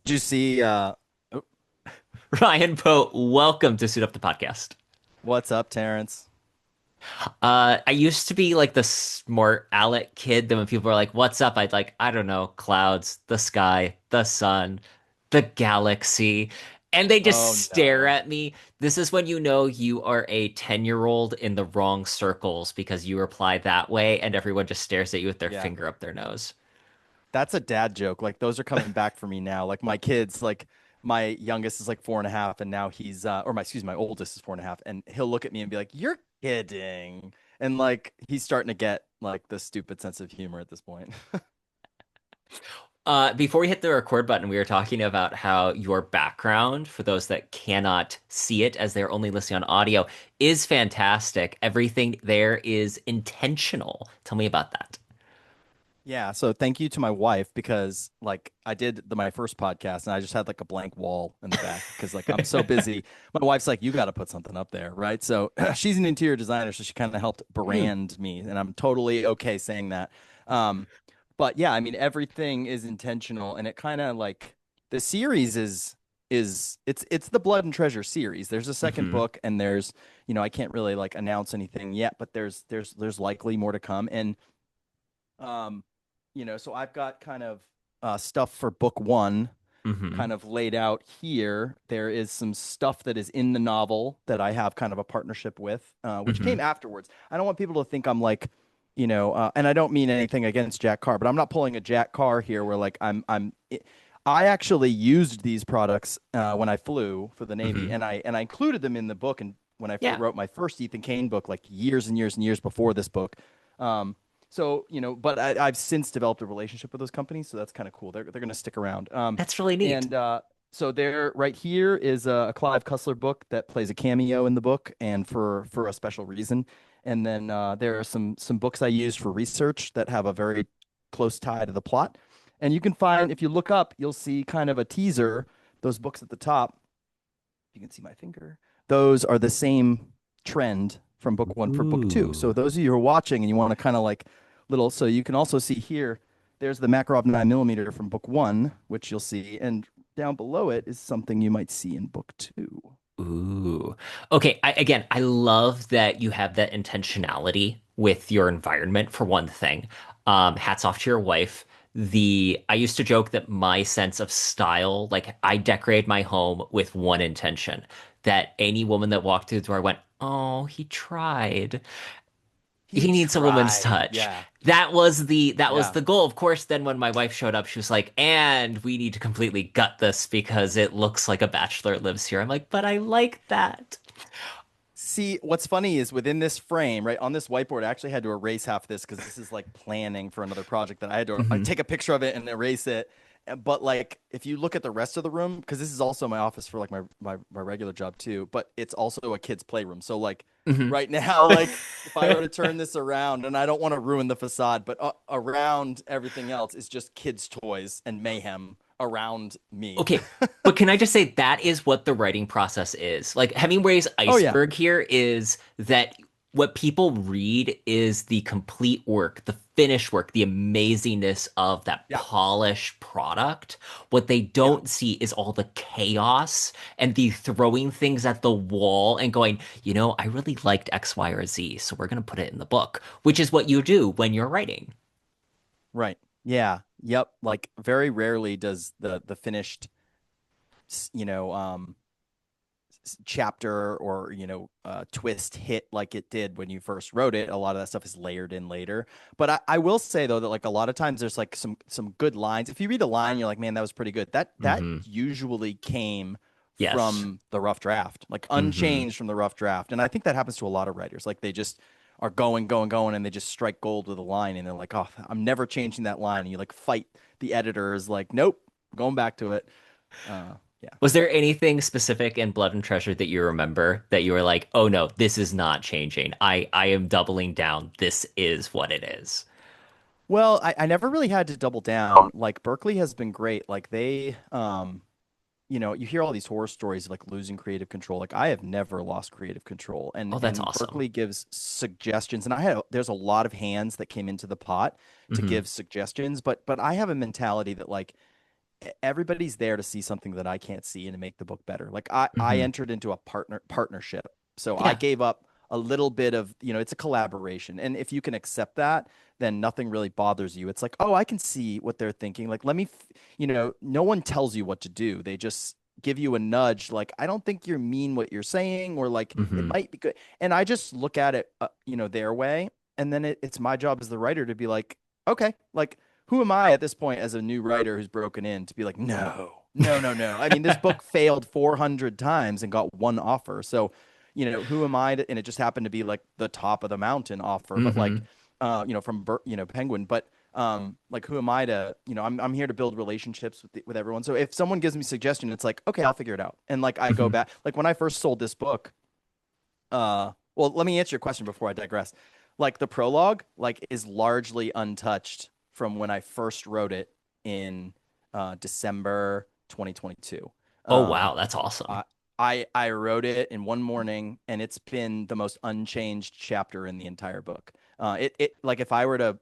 Did you see oh, Ryan Pote, welcome to Suit Up the Podcast. what's up, Terrence? I used to be like the smart aleck kid that when people are like, "What's up?" I'd like, I don't know, clouds, the sky, the sun, the galaxy. And they just Oh stare no. at me. This is when you know you are a 10-year-old in the wrong circles because you reply that way and everyone just stares at you with their Yeah. finger up their nose. That's a dad joke. Like those are coming back for me now. Like my kids, like my youngest is like 4.5, and now he's or my excuse me, my oldest is 4.5, and he'll look at me and be like, "You're kidding." And like he's starting to get like the stupid sense of humor at this point. Before we hit the record button, we were talking about how your background, for those that cannot see it as they're only listening on audio, is fantastic. Everything there is intentional. Tell me about that. Yeah, so thank you to my wife because like I did my first podcast and I just had like a blank wall in the back because like I'm so busy. My wife's like, you got to put something up there, right? So she's an interior designer, so she kind of helped Mm, brand me, and I'm totally okay saying that. Um, but yeah, I mean everything is intentional, and it kind of like the series is it's the Blood and Treasure series. There's a second hmm book, and there's I can't really like announce anything yet, but there's likely more to come, and um, so I've got kind of stuff for book one hmm kind of laid out here. There is some stuff that is in the novel that I have kind of a partnership with, which hmm came afterwards. I don't want people to think I'm like, and I don't mean anything against Jack Carr, but I'm not pulling a Jack Carr here where like I actually used these products when I flew for the Navy, hmm and I included them in the book. And when I Yeah. wrote my first Ethan Cain book, like years and years and years before this book, so but I've since developed a relationship with those companies, so that's kind of cool. They're going to stick around. That's really neat. And so there, right here is a Clive Cussler book that plays a cameo in the book, and for a special reason. And then there are some books I used for research that have a very close tie to the plot. And you can find if you look up, you'll see kind of a teaser. Those books at the top, you can see my finger. Those are the same trend from book one for book two. So Ooh. those of you who are watching and you want to kind of like little, so you can also see here, there's the Makarov 9mm from book one, which you'll see. And down below it is something you might see in book two. Ooh. Okay, I love that you have that intentionality with your environment for one thing. Hats off to your wife. I used to joke that my sense of style, like I decorate my home with one intention, that any woman that walked through the door went, "Oh, he tried." He He needs a woman's tried. touch. Yeah. That was Yeah. the goal. Of course, then when my wife showed up, she was like, "And we need to completely gut this because it looks like a bachelor lives here." I'm like, "But I like that." See, what's funny is within this frame, right on this whiteboard, I actually had to erase half this because this is like planning for another project that I had to hmm take a picture of it and erase it. But like, if you look at the rest of the room, because this is also my office for like my regular job too, but it's also a kid's playroom. So like hmm right now, like if I were to turn this around, and I don't want to ruin the facade, but around everything else is just kids' toys and mayhem around me. Okay, but can I just say that is what the writing process is? Like Hemingway's Oh yeah, iceberg here is that what people read is the complete work, the finished work, the amazingness of that yeah, polished product. What they yeah. don't see is all the chaos and the throwing things at the wall and going, I really liked X, Y, or Z, so we're going to put it in the book, which is what you do when you're writing. Right. Yeah. Yep. Like very rarely does the finished, chapter or twist hit like it did when you first wrote it. A lot of that stuff is layered in later. But I will say though that like a lot of times there's like some good lines. If you read a line, you're like, man, that was pretty good. That hmm usually came Yes. from the rough draft, like hmm unchanged from the rough draft. And I think that happens to a lot of writers. Like they just are going, going, going, and they just strike gold with a line, and they're like, "Oh, I'm never changing that line." And you like fight the editor is like, "Nope, going back to it." Yeah. Was there anything specific in Blood and Treasure that you remember that you were like, "Oh no, this is not changing. I am doubling down. This is what it is." Well, I never really had to double down. Like Berkeley has been great. Like they, you hear all these horror stories of like losing creative control. Like I have never lost creative control, and Oh, that's and awesome. Berkeley gives suggestions. And there's a lot of hands that came into the pot to hmm give suggestions, but I have a mentality that like everybody's there to see something that I can't see and to make the book better. Like I Hmm. entered into a partnership. So I Yeah. gave up a little bit of, it's a collaboration. And if you can accept that, then nothing really bothers you. It's like, oh, I can see what they're thinking. Like, no one tells you what to do. They just give you a nudge. Like, I don't think you're mean what you're saying, or like it Hmm. might be good. And I just look at it, their way. And then it's my job as the writer to be like, okay, like, who am I at this point as a new writer who's broken in to be like, no, no, no, no. I mean, this book failed 400 times and got one offer. So, who am I to, and it just happened to be like the top of the mountain offer, but like, Hmm. from, Penguin, but, like, who am I to, I'm here to build relationships with everyone. So if someone gives me a suggestion, it's like, okay, I'll figure it out. And like, I go Hmm. back, like when I first sold this book, well, let me answer your question before I digress. Like the prologue, like is largely untouched from when I first wrote it in December 2022. Oh, Um, wow. That's awesome. I, I wrote it in one morning, and it's been the most unchanged chapter in the entire book. It like if I were to,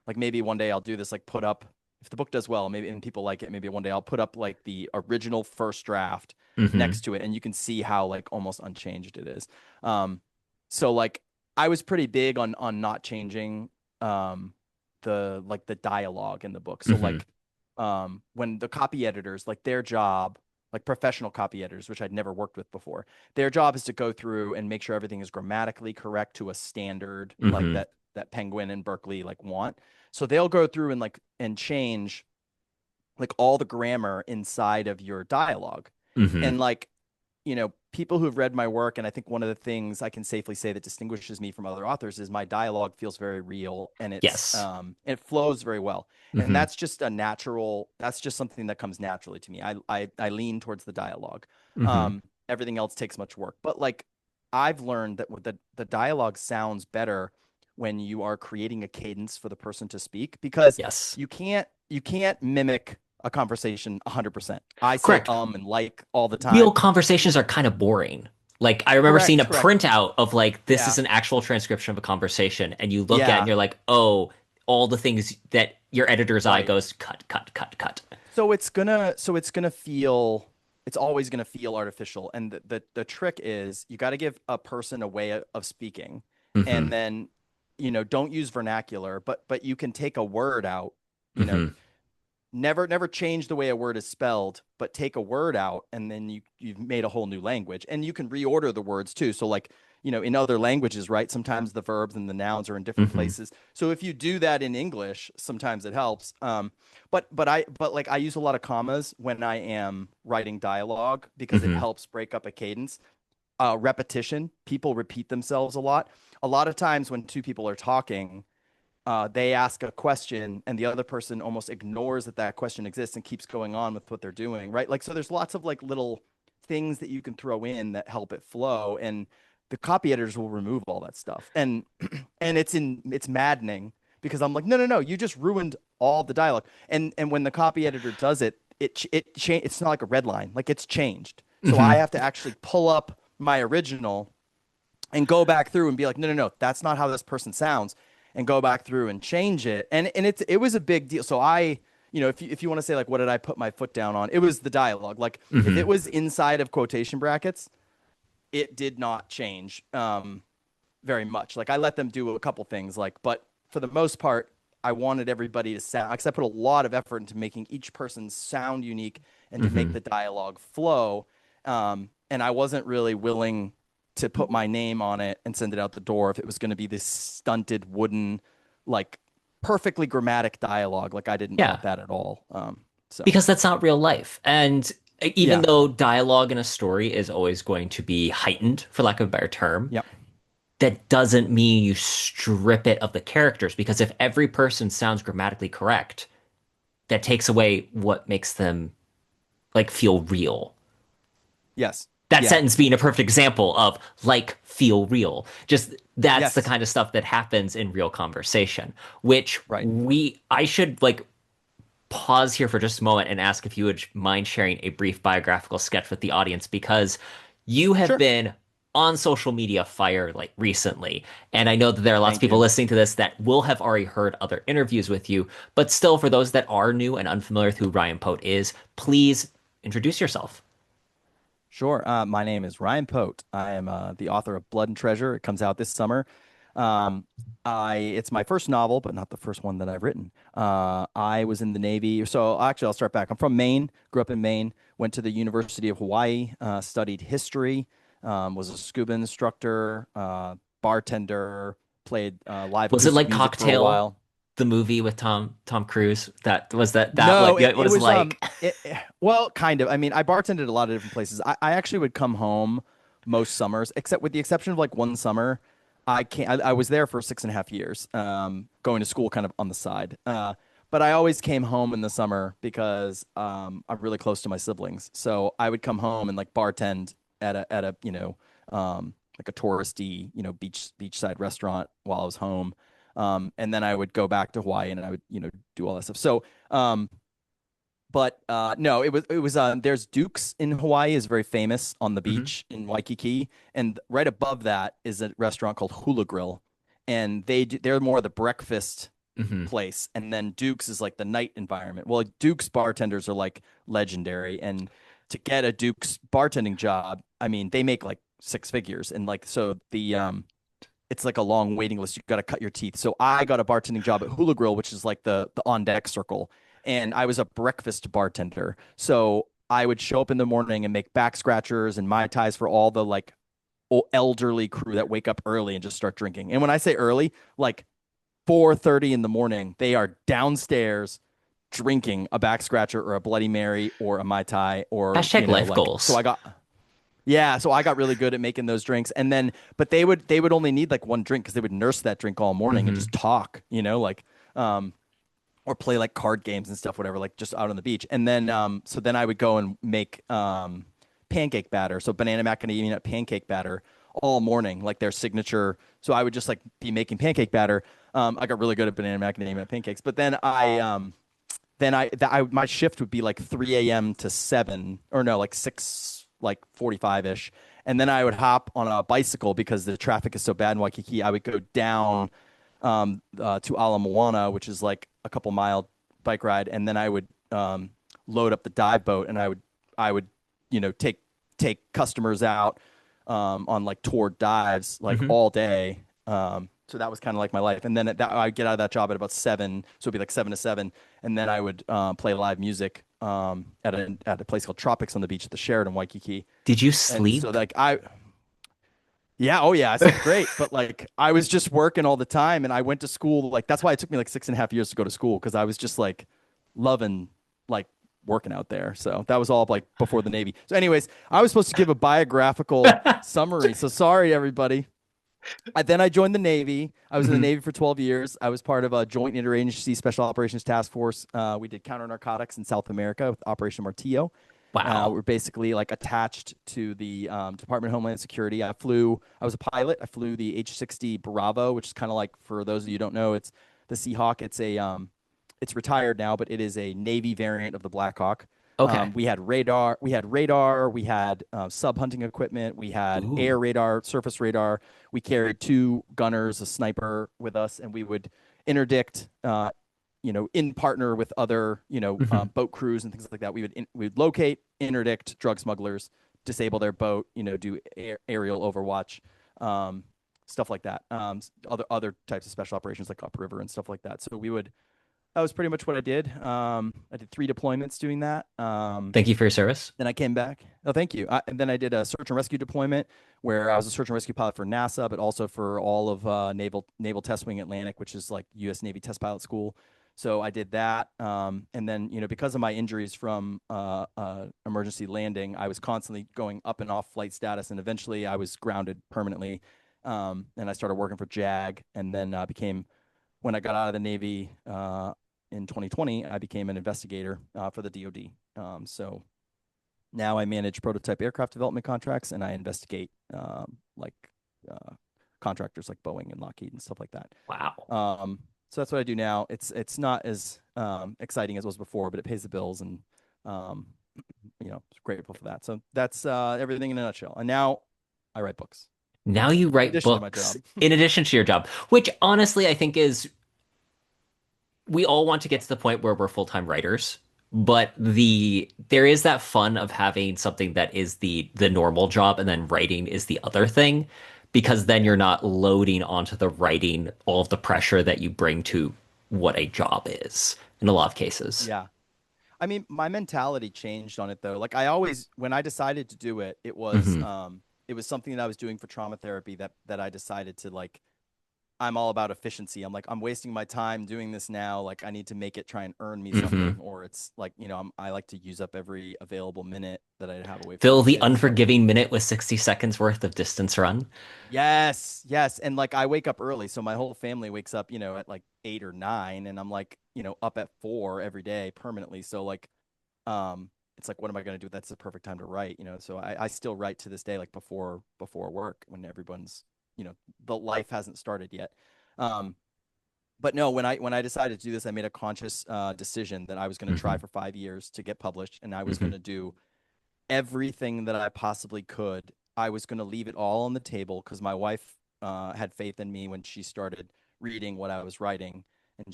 like, maybe one day I'll do this, like put up, if the book does well, maybe, and people like it, maybe one day I'll put up like the original first draft next Hmm. to it, and you can see how like almost unchanged it is. Um, so like I was pretty big on not changing um the dialogue in the book. So Hmm. like when the copy editors, like their job, like professional copy editors, which I'd never worked with before, their job is to go through and make sure everything is grammatically correct to a standard like Hmm. that Penguin and Berkeley like want. So they'll go through and like and change like all the grammar inside of your dialogue. Hmm. And like, people who've read my work, and I think one of the things I can safely say that distinguishes me from other authors is my dialogue feels very real, and Yes. it flows very well. And Hmm. that's just something that comes naturally to me. I lean towards the dialogue. Hmm. Everything else takes much work. But like I've learned that the dialogue sounds better when you are creating a cadence for the person to speak, because Yes. you can't mimic a conversation 100%. I say Correct. and like all the Real time. conversations are kind of boring. Like I remember seeing a Correct. printout of like this is Yeah. an actual transcription of a conversation, and you look at it and Yeah. you're like, oh, all the things that your editor's eye Right. goes cut, cut, cut, cut. So it's gonna feel, it's always gonna feel artificial. And the trick is you got to give a person a way of speaking, and Hmm. then, don't use vernacular, but you can take a word out, you know, Hmm. never change the way a word is spelled, but take a word out, and then you've made a whole new language. And you can reorder the words too. So like, in other languages, right, sometimes the verbs and the nouns are in different Hmm. places. So if you do that in English, sometimes it helps. But like I use a lot of commas when I am writing dialogue because it Hmm. helps break up a cadence. Repetition, people repeat themselves a lot of times when two people are talking, they ask a question and the other person almost ignores that question exists and keeps going on with what they're doing, right? Like, so there's lots of like little things that you can throw in that help it flow, and the copy editors will remove all that stuff. And and it's maddening because I'm like, no, no, no, you just ruined all the dialogue. And when the copy editor does it, it's not like a red line, like it's changed. So I Hmm. have to actually pull up my original and go back through and be like, no, no, no, that's not how this person sounds, and go back through and change it. And it was a big deal. So if you want to say like, what did I put my foot down on? It was the dialogue. Like if it Hmm. was inside of quotation brackets, it did not change very much. Like I let them do a couple things, like, but for the most part, I wanted everybody to sound, because I put a lot of effort into making each person sound unique and to make Hmm. the dialogue flow. And I wasn't really willing to put my name on it and send it out the door if it was going to be this stunted wooden, like perfectly grammatic dialogue. Like I didn't want Yeah, that at all. So because that's not real life. And even yeah, though dialogue in a story is always going to be heightened, for lack of a better term, yep, that doesn't mean you strip it of the characters. Because if every person sounds grammatically correct, that takes away what makes them like feel real. yes, That yeah, sentence being a perfect example of like feel real. Just that's the yes, kind of stuff that happens in real conversation, which right, I should like pause here for just a moment and ask if you would mind sharing a brief biographical sketch with the audience because you have sure, been on social media fire like recently. And I know that there are lots of Thank people you. listening to this that will have already heard other interviews with you. But still, for those that are new and unfamiliar with who Ryan Pote is, please introduce yourself. Sure. My name is Ryan Pote. I am the author of Blood and Treasure. It comes out this summer. Um, it's my first novel, but not the first one that I've written. I was in the Navy. So actually, I'll start back. I'm from Maine. Grew up in Maine. Went to the University of Hawaii. Studied history. Was a scuba instructor. Bartender. Played live Was it acoustic like music for a Cocktail, while. the movie with Tom Cruise? That was that No, what it, it it was was like. well, kind of. I mean, I bartended a lot of different places. I actually would come home most summers, except with the exception of like one summer. I can't I was there for 6.5 years, going to school kind of on the side. But I always came home in the summer because I'm really close to my siblings. So I would come home and like bartend at a like a touristy, beachside restaurant while I was home. And then I would go back to Hawaii and I would, do all that stuff. So um, but no, it was there's Duke's in Hawaii is very famous on the Mhm, beach in Waikiki, and right above that is a restaurant called Hula Grill, and they're more the breakfast mhm. place, and then Duke's is like the night environment. Well, like, Duke's bartenders are like legendary, and to get a Duke's bartending job, I mean, they make like six figures, and like so the it's like a long waiting list. You got to cut your teeth. So I got a bartending job at Hula Grill, which is like the on deck circle, and I was a breakfast bartender. So I would show up in the morning and make back scratchers and mai tais for all the like elderly crew that wake up early and just start drinking. And when I say early, like 4:30 in the morning, they are downstairs drinking a back scratcher or a Bloody Mary or a mai tai or Hashtag life like so goals. I got yeah, so I got really good at making those drinks, and then but they would only need like one drink because they would nurse that drink all morning and Hmm. just talk, like um, or play like card games and stuff, whatever, like just out on the beach. And then so then I would go and make pancake batter, so banana macadamia nut pancake batter all morning, like their signature. So I would just like be making pancake batter. I got really good at banana macadamia nut pancakes, but then my shift would be like 3 a.m. to 7 or no, like 6 like 45 ish, and then I would hop on a bicycle because the traffic is so bad in Waikiki. I would go down to Ala Moana, which is like a couple mile bike ride, and then I would load up the dive boat, and I would take customers out on like tour dives like Hmm. all day. So that was kind of like my life. And then I'd get out of that job at about 7, so it'd be like 7 to 7, and then I would play live music at a place called Tropics on the beach at the Sheraton Waikiki. Did you And so sleep? like yeah, oh yeah, I slept great, but like I was just working all the time, and I went to school. Like that's why it took me like 6.5 years to go to school because I was just like loving like working out there. So that was all like before the Navy. So, anyways, I was supposed to give a biographical summary. So sorry, everybody. Then I joined the Navy. I was in the Hmm. Navy for 12 years. I was part of a joint interagency special operations task force. We did counter narcotics in South America with Operation Martillo. Wow. We're basically like attached to the Department of Homeland Security. I was a pilot. I flew the H-60 Bravo, which is kind of like, for those of you who don't know, it's the Seahawk. It's retired now, but it is a Navy variant of the Black Hawk. Okay. We had sub hunting equipment, we had air Ooh. radar, surface radar. We carried two gunners, a sniper with us, and we would interdict, in partner with other, Hmm. boat crews and things like that. We would locate, interdict drug smugglers, disable their boat, do aerial overwatch, um, stuff like that. Other types of special operations like upriver and stuff like that. So that was pretty much what I did. I did 3 deployments doing that. Thank you for your service. Then I came back. Oh, thank you. And then I did a search and rescue deployment where I was a search and rescue pilot for NASA, but also for all of Naval Test Wing Atlantic, which is like U.S. Navy Test Pilot School. So I did that. And then, because of my injuries from emergency landing, I was constantly going up and off flight status, and eventually I was grounded permanently. And I started working for JAG, and then when I got out of the Navy in 2020, I became an investigator for the DoD. So now I manage prototype aircraft development contracts, and I investigate like uh, contractors like Boeing and Lockheed and stuff like that. Wow. So that's what I do now. It's not as exciting as it was before, but it pays the bills, and um, grateful for that. So that's everything in a nutshell. And now I write books Now you in write addition to my books job. in addition to your job, which honestly I think is we all want to get to the point where we're full-time writers, but there is that fun of having something that is the normal job and then writing is the other thing, because then Yeah. you're not loading onto the writing all of the pressure that you bring to what a job is in a lot of cases. Yeah. I mean, my mentality changed on it though. Like I always, when I decided to do it, Hmm. it was something that I was doing for trauma therapy that I decided to like, I'm all about efficiency. I'm like, I'm wasting my time doing this now. Like I need to make it try and earn me Hmm. something, or it's like, I like to use up every available minute that I have away from Fill my the kids. So unforgiving minute with 60 seconds worth of distance run. yes, yes. And like I wake up early. So my whole family wakes up, at like 8 or 9. And I'm like, up at 4 every day permanently. So like, it's like, what am I going to do? That's the perfect time to write. So I still write to this day, like before work when everyone's, the life hasn't started yet. Um, but no, when I decided to do this, I made a conscious decision that I was going to try Hmm. for 5 years to get published, and I was going Hmm. to do everything that I possibly could. I was going to leave it all on the table because my wife had faith in me when she started reading what I was writing, and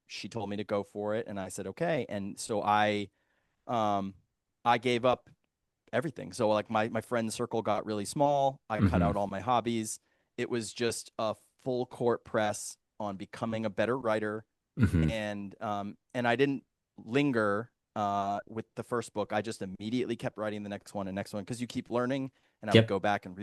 she told me to go for it, and I said okay, and so um, I gave up everything. So like my friend circle got really small. I cut Hmm. out all my hobbies. It was just a full court press on becoming a better writer, Hmm. and I didn't linger with the first book. I just immediately kept writing the next one and next one because you keep learning, and I would Yep. go back and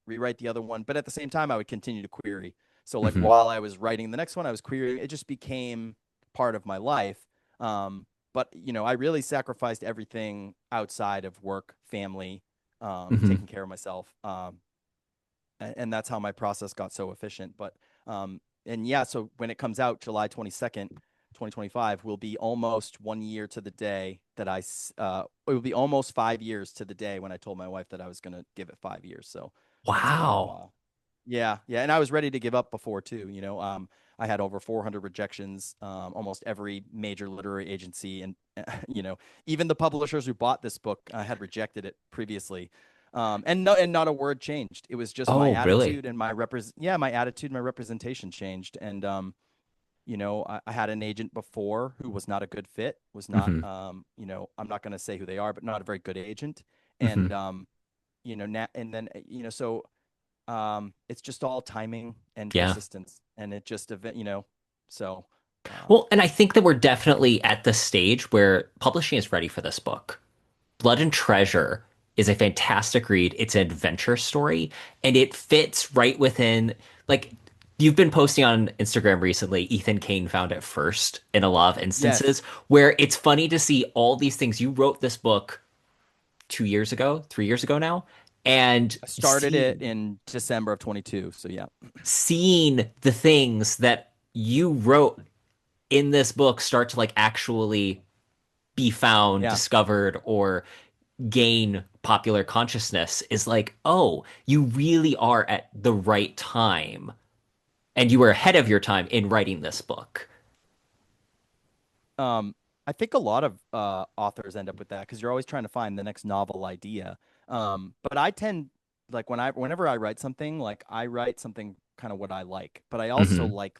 rewrite the other one. But at the same time, I would continue to query. So like Hmm. while I was writing the next one, I was querying. It just became part of my life. But I really sacrificed everything outside of work, family, Hmm. taking care of myself. And that's how my process got so efficient. But and yeah, so when it comes out July 22nd, 2025, will be almost 1 year to the day that it will be almost 5 years to the day when I told my wife that I was going to give it 5 years. So that's Wow. yeah, yeah, and I was ready to give up before too. I had over 400 rejections, almost every major literary agency, and you know, even the publishers who bought this book had rejected it previously, and not a word changed. It was just my Oh, really? attitude and my attitude, and my representation changed, and I had an agent before who was not a good fit, was not, Hmm. I'm not going to say who they are, but not a very good agent, Hmm. and and then so it's just all timing and Yeah. persistence, and it just so Well, and I think that we're definitely at the stage where publishing is ready for this book. Blood and Treasure is a fantastic read. It's an adventure story, and it fits right within, like, you've been posting on Instagram recently. Ethan Cain found it first in a lot of instances yes, where it's funny to see all these things. You wrote this book 2 years ago, 3 years ago now, and I started it in December of 22, so yeah. seeing the things that you wrote in this book start to like actually be found, Yeah. discovered, or gain popular consciousness is like, oh, you really are at the right time. And you were ahead of your time in writing this book. Um, I think a lot of authors end up with that because you're always trying to find the next novel idea. But I tend like whenever I write something, like I write something kind of what I like, but I also Hmm. like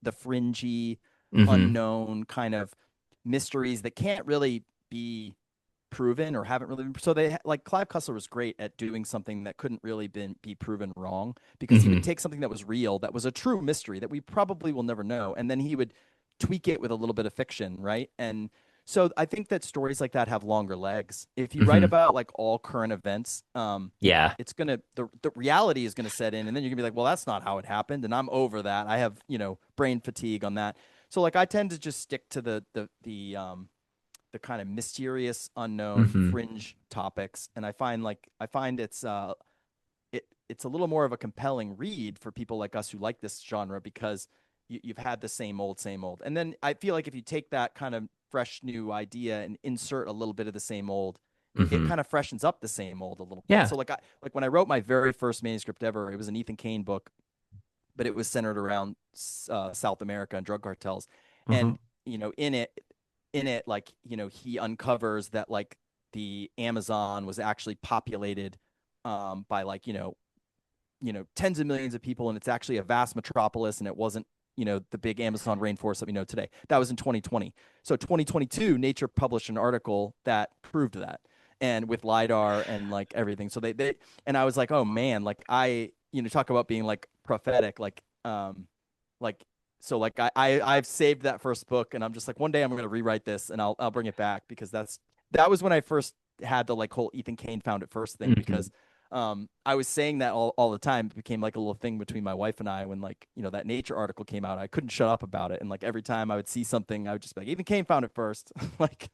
the fringy, Hmm. unknown kind of mysteries that can't really be proven or haven't really been. So like Clive Cussler was great at doing something that couldn't really be proven wrong because he would Hmm. take something that was real, that was a true mystery that we probably will never know, and then he would tweak it with a little bit of fiction, right? And so I think that stories like that have longer legs. If you write Hmm. about like all current events, Yeah. it's gonna the reality is gonna set in, and then you're gonna be like, well, that's not how it happened, and I'm over that. I have brain fatigue on that. So like I tend to just stick to the kind of mysterious, unknown, Hmm. fringe topics, and I find it's a little more of a compelling read for people like us who like this genre because you've had the same old. And then I feel like if you take that kind of fresh new idea and insert a little bit of the same old, it Hmm. kind of freshens up the same old a little bit. Yeah. So like when I wrote my very first manuscript ever, it was an Ethan Cain book, but it was centered around South America and drug cartels. Hmm. And in it, like he uncovers that like the Amazon was actually populated by like tens of millions of people, and it's actually a vast metropolis, and it wasn't, the big Amazon rainforest that we know today. That was in 2020. So 2022, Nature published an article that proved that, and with lidar and like everything. So they and I was like, oh man, like talk about being like prophetic, like so like I've saved that first book, and I'm just like, one day I'm going to rewrite this, and I'll bring it back, because that was when I first had the like whole Ethan Cain found it first thing, Hmm. because I was saying that all the time. It became like a little thing between my wife and I when, like, that Nature article came out. I couldn't shut up about it. And like every time I would see something, I would just be like, Ethan Cain found it first. Like,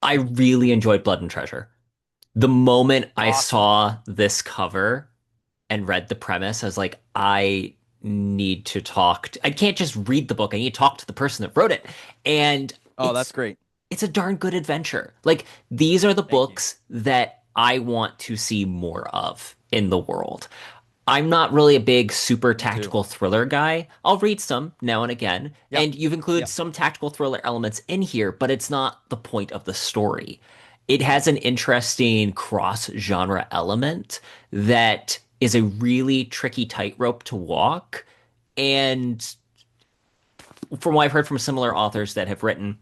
I really enjoyed Blood and Treasure. The moment I awesome. saw this cover and read the premise, I was like, I need to I can't just read the book. I need to talk to the person that wrote it. And Oh, that's great. it's a darn good adventure. Like these are the Thank you. books that I want to see more of in the world. I'm not really a big super Me too. tactical thriller guy. I'll read some now and again, Yep. and you've included Yep. some tactical thriller elements in here, but it's not the point of the story. It has an interesting cross-genre element that is a really tricky tightrope to walk. And from what I've heard from similar authors that have written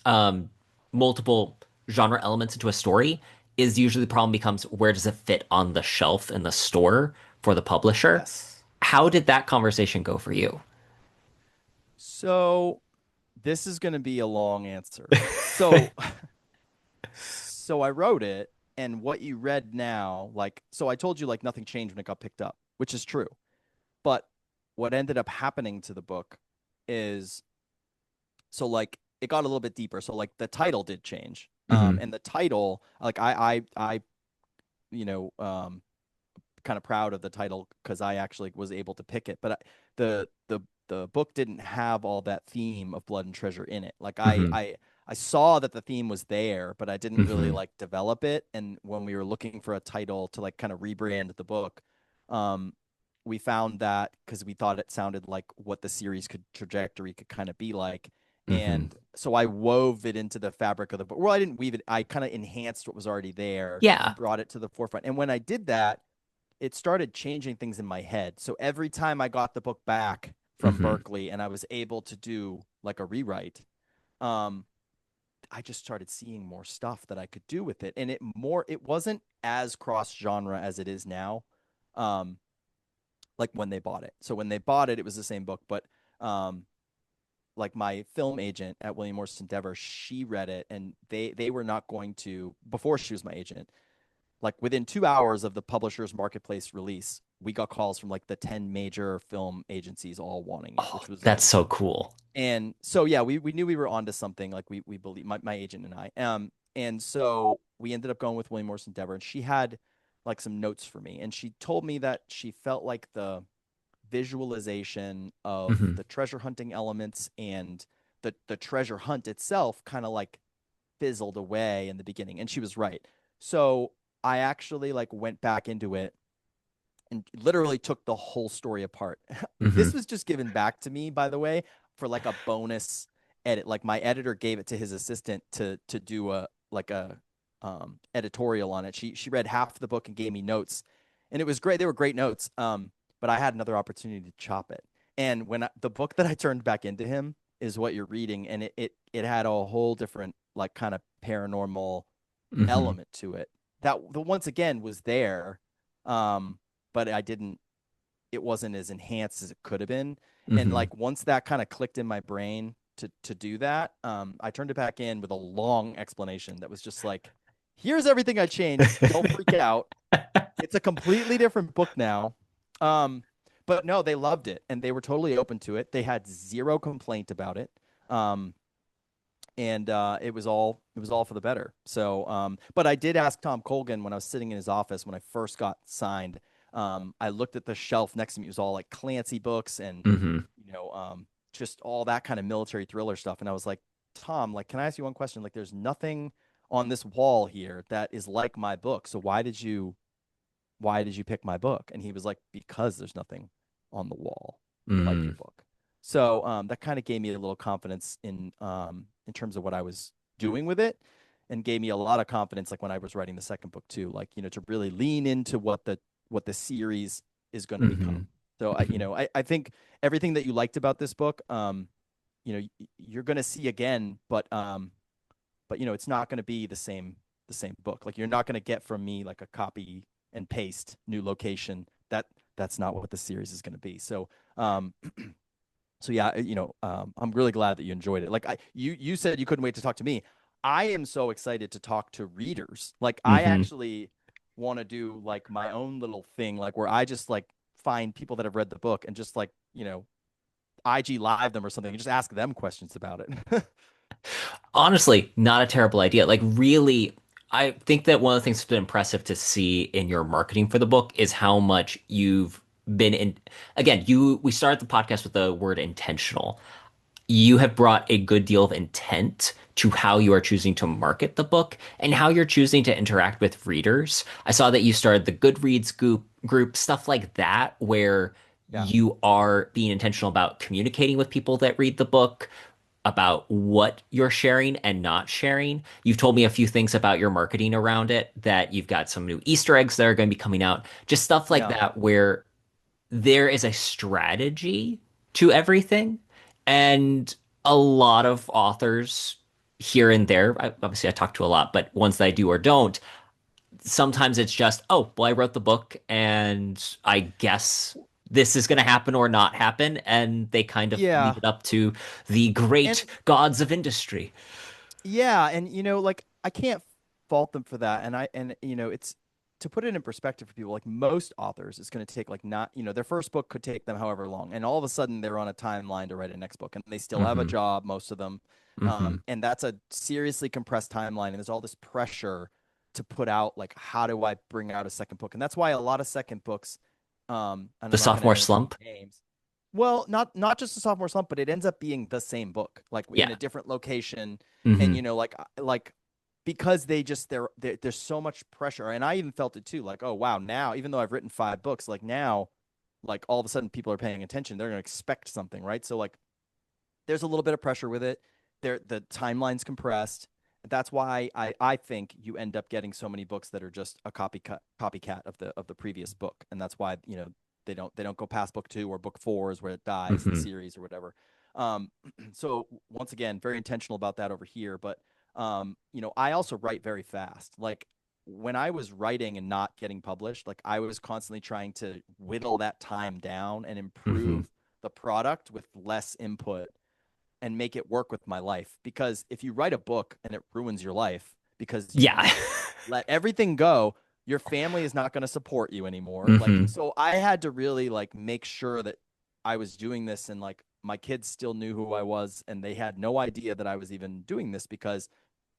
um, multiple genre elements into a story, is usually the problem becomes where does it fit on the shelf in the store for the publisher? Yes. How did that conversation go for you? So this is going to be a long answer. So I wrote it, and what you read now, like, so I told you like nothing changed when it got picked up, which is true. But what ended up happening to the book is, so like it got a little bit deeper. So like the title did change. Hmm. And the title, like I you know, kind of proud of the title because I actually was able to pick it. But the book didn't have all that theme of blood and treasure in it. Like Hmm. I saw that the theme was there, but I didn't really Hmm. like develop it. And when we were looking for a title to like kind of rebrand the book, um, we found that because we thought it sounded like what the series could trajectory could kind of be like. Hmm. And so I wove it into the fabric of the book. Well, I didn't weave it. I kind of enhanced what was already there Yeah. and brought it to the forefront. And when I did that, it started changing things in my head. So every time I got the book back from Hmm. Berkeley and I was able to do like a rewrite, um, I just started seeing more stuff that I could do with it. And it wasn't as cross genre as it is now. Um, like when they bought it. So when they bought it, it was the same book, but um, like my film agent at William Morris Endeavor, she read it, and they were not going to, before she was my agent, like within 2 hours of the publisher's marketplace release, we got calls from like the 10 major film agencies all wanting it, Oh, which was that's like, so cool. and so yeah, we knew we were onto something. Like we believe, my agent and I. And so we ended up going with William Morris Endeavor, and she had like some notes for me, and she told me that she felt like the visualization of Hmm. the treasure hunting elements and the treasure hunt itself kind of like fizzled away in the beginning, and she was right. So I actually like went back into it and literally took the whole story apart. Hmm. This was just given back to me, by the way, for like a bonus edit. Like my editor gave it to his assistant to do a like a editorial on it. She read half the book and gave me notes, and it was great. They were great notes. But I had another opportunity to chop it. And the book that I turned back into him is what you're reading, and it had a whole different like kind of paranormal Hmm. element to it that the once again was there, um, but I didn't. It wasn't as enhanced as it could have been. And Hmm. like once that kind of clicked in my brain to do that, I turned it back in with a long explanation that was just like, "Here's everything I changed. Don't freak out. It's a completely different book now." Um, but no, they loved it and they were totally open to it. They had zero complaint about it. Um, and it was all for the better. So, but I did ask Tom Colgan when I was sitting in his office when I first got signed. I looked at the shelf next to me. It was all like Clancy books and Hmm. you know, um, just all that kind of military thriller stuff. And I was like, Tom, like, can I ask you one question? Like, there's nothing on this wall here that is like my book. So why did you pick my book? And he was like, because there's nothing on the wall like your Hmm. book. So that kind of gave me a little confidence in terms of what I was doing with it. and gave me a lot of confidence, like when I was writing the second book too, like, to really lean into what the series is going to become. Hmm. So I think everything that you liked about this book, you're going to see again, but it's not going to be the same book. Like you're not going to get from me like a copy and paste new location. That's not what the series is going to be. Um, so yeah, I'm really glad that you enjoyed it. Like you said you couldn't wait to talk to me. I am so excited to talk to readers. Like I Hmm. actually want to do like my own little thing, like where I just like find people that have read the book and just like, IG live them or something and just ask them questions about it. Honestly, not a terrible idea. Like, really, I think that one of the things that's been impressive to see in your marketing for the book is how much you've been in. Again, we started the podcast with the word intentional. You have brought a good deal of intent to how you are choosing to market the book and how you're choosing to interact with readers. I saw that you started the Goodreads group, stuff like that, where Yeah. you are being intentional about communicating with people that read the book, about what you're sharing and not sharing. You've told me a few things about your marketing around it, that you've got some new Easter eggs that are going to be coming out, just stuff like Yeah. that, where there is a strategy to everything. And a lot of authors here and there, obviously I talk to a lot, but ones that I do or don't, sometimes it's just, oh, well, I wrote the book and I guess this is going to happen or not happen. And they kind of leave Yeah. it up to the great And gods of industry. yeah, and like I can't fault them for that. And it's to put it in perspective for people, like most authors, it's going to take like not, their first book could take them however long, and all of a sudden they're on a timeline to write a next book, and they still have a Hmm. job, most of them, Hmm. and that's a seriously compressed timeline, and there's all this pressure to put out like how do I bring out a second book, and that's why a lot of second books, and The I'm not going to sophomore mention slump. names. Well, not just a sophomore slump, but it ends up being the same book, like in Yeah. a different location, and Hmm. like because there's so much pressure, and I even felt it too. Like, oh wow, now even though I've written 5 books, like now, like all of a sudden people are paying attention. They're gonna expect something, right? So like there's a little bit of pressure with it. The timeline's compressed. That's why I think you end up getting so many books that are just a copycat of the previous book, and that's why they don't go past book 2 or book 4 is where it dies, the Hmm. series or whatever. Um, so once again, very intentional about that over here. But I also write very fast. Like when I was writing and not getting published, like I was constantly trying to whittle that time down and Hmm. improve the product with less input and make it work with my life. Because if you write a book and it ruins your life because Yeah. you let everything go, your family is not going to support you anymore. Like, Hmm. so I had to really like make sure that I was doing this, and like my kids still knew who I was and they had no idea that I was even doing this because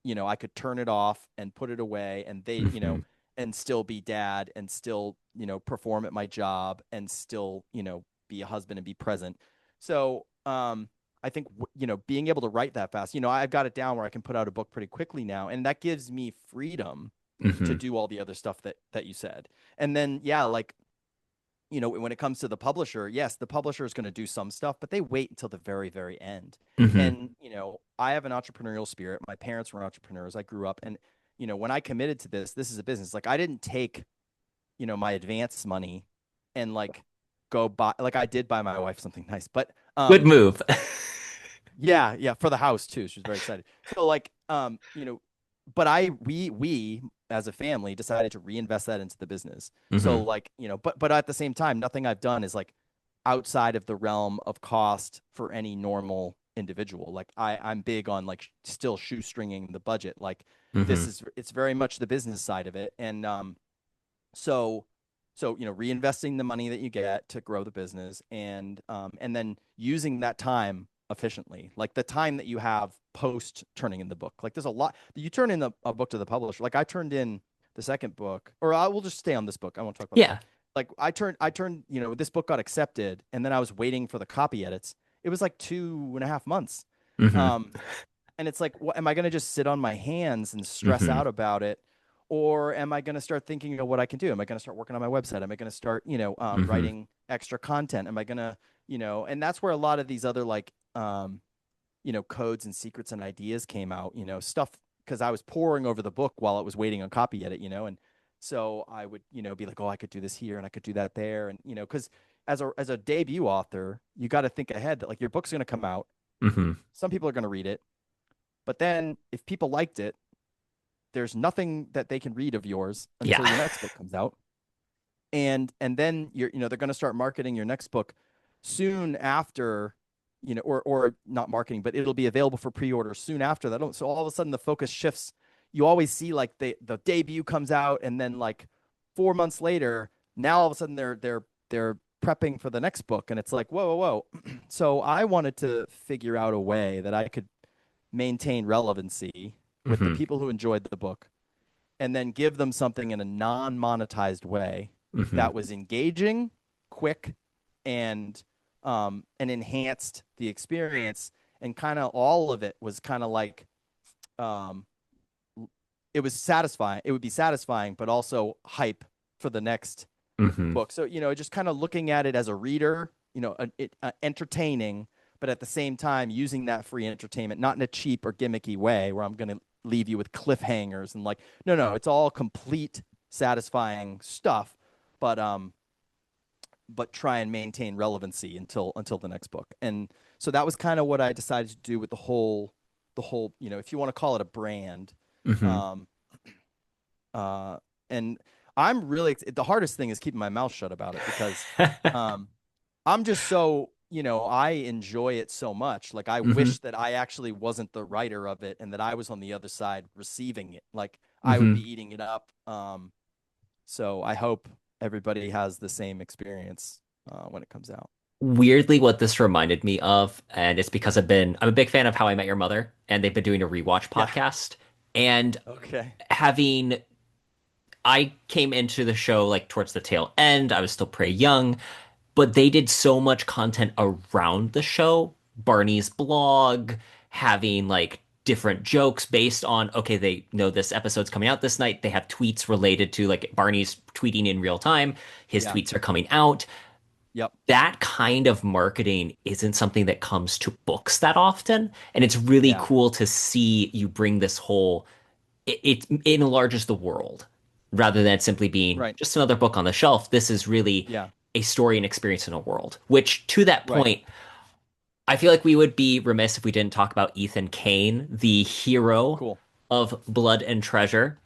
I could turn it off and put it away, and Hmm. and still be dad and still, perform at my job and still, be a husband and be present. So, I think, being able to write that fast, I've got it down where I can put out a book pretty quickly now. And that gives me freedom to Hmm. do all the other stuff that you said. And then, yeah, like, when it comes to the publisher, yes, the publisher is going to do some stuff, but they wait until the very, very end. Hmm. And, I have an entrepreneurial spirit. My parents were entrepreneurs. I grew up, and, when I committed to this is a business. Like I didn't take, my advance money and like go buy, like I did buy my wife something nice, but, Good move. yeah, yeah, for the house too. She was very excited. So like, but we as a family decided to reinvest that into the business. So Hmm. like, but at the same time, nothing I've done is like outside of the realm of cost for any normal individual. Like I'm big on like still shoestringing the budget. Like Hmm. it's very much the business side of it. And so reinvesting the money that you get to grow the business, and then using that time efficiently, like the time that you have post turning in the book. Like there's a lot you turn in a book to the publisher. Like I turned in the second book, or I will just stay on this book, I won't talk about the other one. Yeah. Like I turned this book got accepted, and then I was waiting for the copy edits. It was like 2.5 months. Hmm. um and it's like, what am I going to just sit on my hands and stress Hmm. out about it? Or am I going to start thinking of what I can do? Am I going to start working on my website? Am I going to start, Hmm. writing extra content? Am I going to, and that's where a lot of these other like, codes and secrets and ideas came out, stuff because I was poring over the book while it was waiting on copy edit, and so I would, be like, oh, I could do this here and I could do that there, and because as a debut author, you got to think ahead that like your book's going to come out, Hmm. some people are going to read it, but then if people liked it, there's nothing that they can read of yours Yeah. until your next book comes out, and then they're going to start marketing your next book soon after, or not marketing, but it'll be available for pre-order soon after that. So all of a sudden the focus shifts. You always see like the debut comes out, and then like 4 months later, now all of a sudden they're prepping for the next book, and it's like whoa, whoa, whoa. So I wanted to figure out a way that I could maintain relevancy with the Hmm. people who enjoyed the book, and then give them something in a non-monetized way Hmm. that was engaging, quick, and enhanced the experience. And kind of all of it was kind of like um, it was satisfying. It would be satisfying, but also hype for the next Hmm. book. So just kind of looking at it as a reader, entertaining, but at the same time using that free entertainment, not in a cheap or gimmicky way where I'm going to leave you with cliffhangers and like, no, no, it's all complete satisfying stuff, but try and maintain relevancy until the next book. And so that was kind of what I decided to do with the whole, if you want to call it a brand. Hmm. Um, and I'm really the hardest thing is keeping my mouth shut about it because um, I'm just so, I enjoy it so much. Like I Hmm. wish that I actually wasn't the writer of it and that I was on the other side receiving it. Like I would Hmm. be eating it up. So I hope everybody has the same experience when it comes out. Weirdly, what this reminded me of, and it's because I'm a big fan of How I Met Your Mother, and they've been doing a rewatch Yeah. podcast. And Okay. having I came into the show like towards the tail end, I was still pretty young, but they did so much content around the show. Barney's blog, having like different jokes based on, okay, they know this episode's coming out this night. They have tweets related to like Barney's tweeting in real time. His Yeah. tweets are coming out. Yep. That kind of marketing isn't something that comes to books that often. And it's really Yeah. cool to see you bring this whole, it enlarges the world rather than simply being Right. just another book on the shelf. This is really Yeah. a story and experience in a world, which to that Right. point, I feel like we would be remiss if we didn't talk about Ethan Cain, the hero Cool. of Blood and Treasure.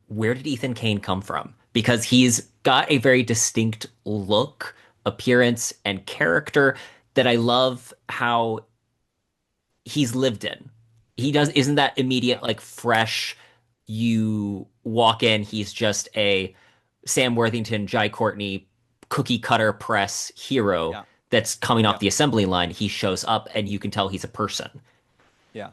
Where did Ethan Cain come from? Because he's got a very distinct look, appearance, and character that I love how he's lived in. He does isn't that Yeah. immediate like fresh you walk in, he's just a Sam Worthington, Jai Courtney cookie cutter press hero Yeah. that's coming off Yeah. the assembly line. He shows up and you can tell he's a person. Yeah.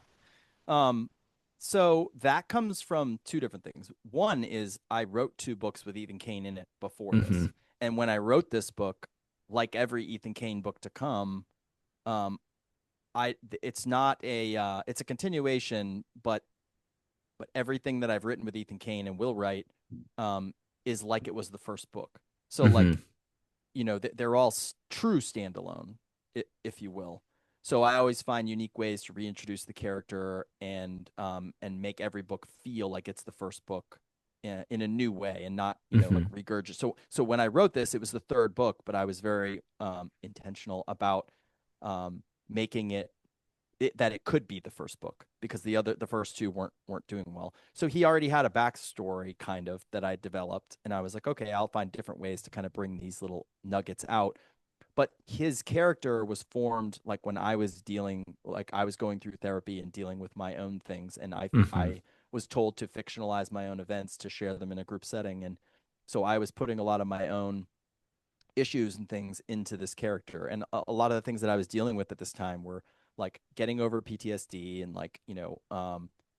Um, so that comes from two different things. One is I wrote two books with Ethan Cain in it before Hmm. this. And when I wrote this book, like every Ethan Cain book to come, um, it's not it's a continuation, but everything that I've written with Ethan Cain and will write um is like it was the first book. So Hmm. like they're all true standalone, if you will. So I always find unique ways to reintroduce the character and make every book feel like it's the first book in a new way and not like Hmm. regurgitate. So when I wrote this, it was the third book, but I was very intentional about making that it could be the first book because the first two weren't doing well. So he already had a backstory kind of that I developed, and I was like, okay, I'll find different ways to kind of bring these little nuggets out. But his character was formed like when I was like I was going through therapy and dealing with my own things, and I Hmm. I was told to fictionalize my own events to share them in a group setting, and so I was putting a lot of my own issues and things into this character. And a lot of the things that I was dealing with at this time were like getting over PTSD and like,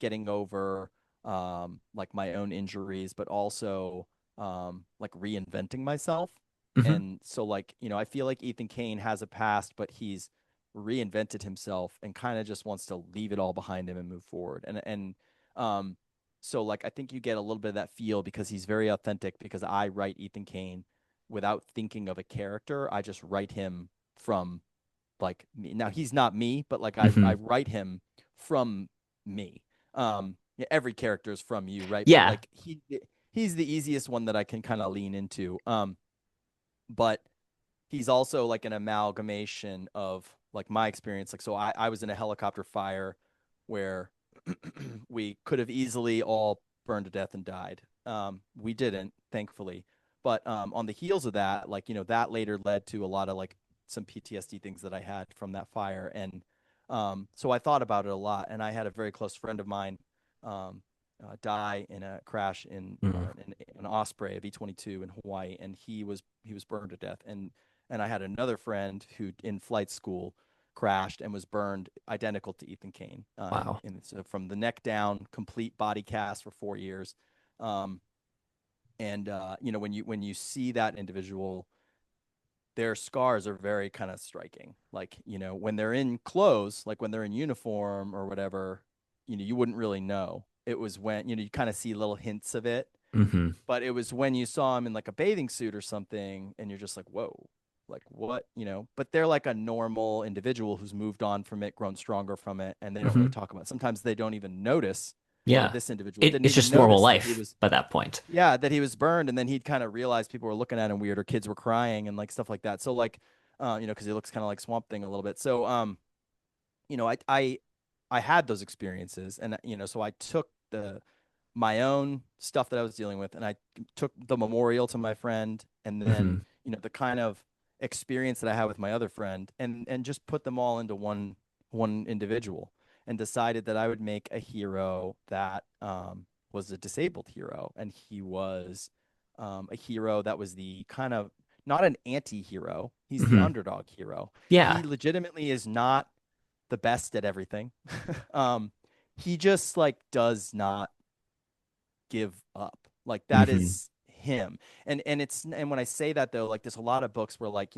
getting over like my own injuries, but also like reinventing myself. Hmm. And so like, I feel like Ethan Cain has a past, but he's reinvented himself and kind of just wants to leave it all behind him and move forward. Um so like I think you get a little bit of that feel because he's very authentic because I write Ethan Cain without thinking of a character. I just write him from like me. Now he's not me, but like I Hmm. write him from me. yeah, every character is from you, right? But Yeah. like he's the easiest one that I can kind of lean into. But he's also like an amalgamation of like my experience. Like, so I was in a helicopter fire where we could have easily all burned to death and died. We didn't, thankfully. But on the heels of that, like, that later led to a lot of like some PTSD things that I had from that fire. And so I thought about it a lot. And I had a very close friend of mine um, die in a crash in Mm. an Osprey, a V-22 in Hawaii, and he was burned to death. And I had another friend who in flight school crashed and was burned identical to Ethan Cain. Wow. So from the neck down, complete body cast for 4 years. Um, and when you see that individual, their scars are very kind of striking. Like, when they're in clothes, like when they're in uniform or whatever, you wouldn't really know. It was when, you kind of see little hints of it, Hmm. but it was when you saw him in like a bathing suit or something and you're just like, whoa, like what. But they're like a normal individual who's moved on from it, grown stronger from it, and they don't really Hmm. talk about it. Sometimes they don't even notice. Well, Yeah. this individual didn't It's even just normal notice that he life was, by that point. yeah, that he was burned, and then he'd kind of realized people were looking at him weird or kids were crying and like stuff like that. So like, because he looks kind of like Swamp Thing a little bit. So I had those experiences, and so I took the my own stuff that I was dealing with, and I took the memorial to my friend, and then Hmm. the kind of experience that I had with my other friend, and just put them all into one individual, and decided that I would make a hero that was a disabled hero, and he was a hero that was the kind of not an anti-hero. He's the Hmm. underdog hero. He Yeah. legitimately is not the best at everything. um, he just like does not give up. Like that Hmm. is him. And when I say that though, like there's a lot of books where like,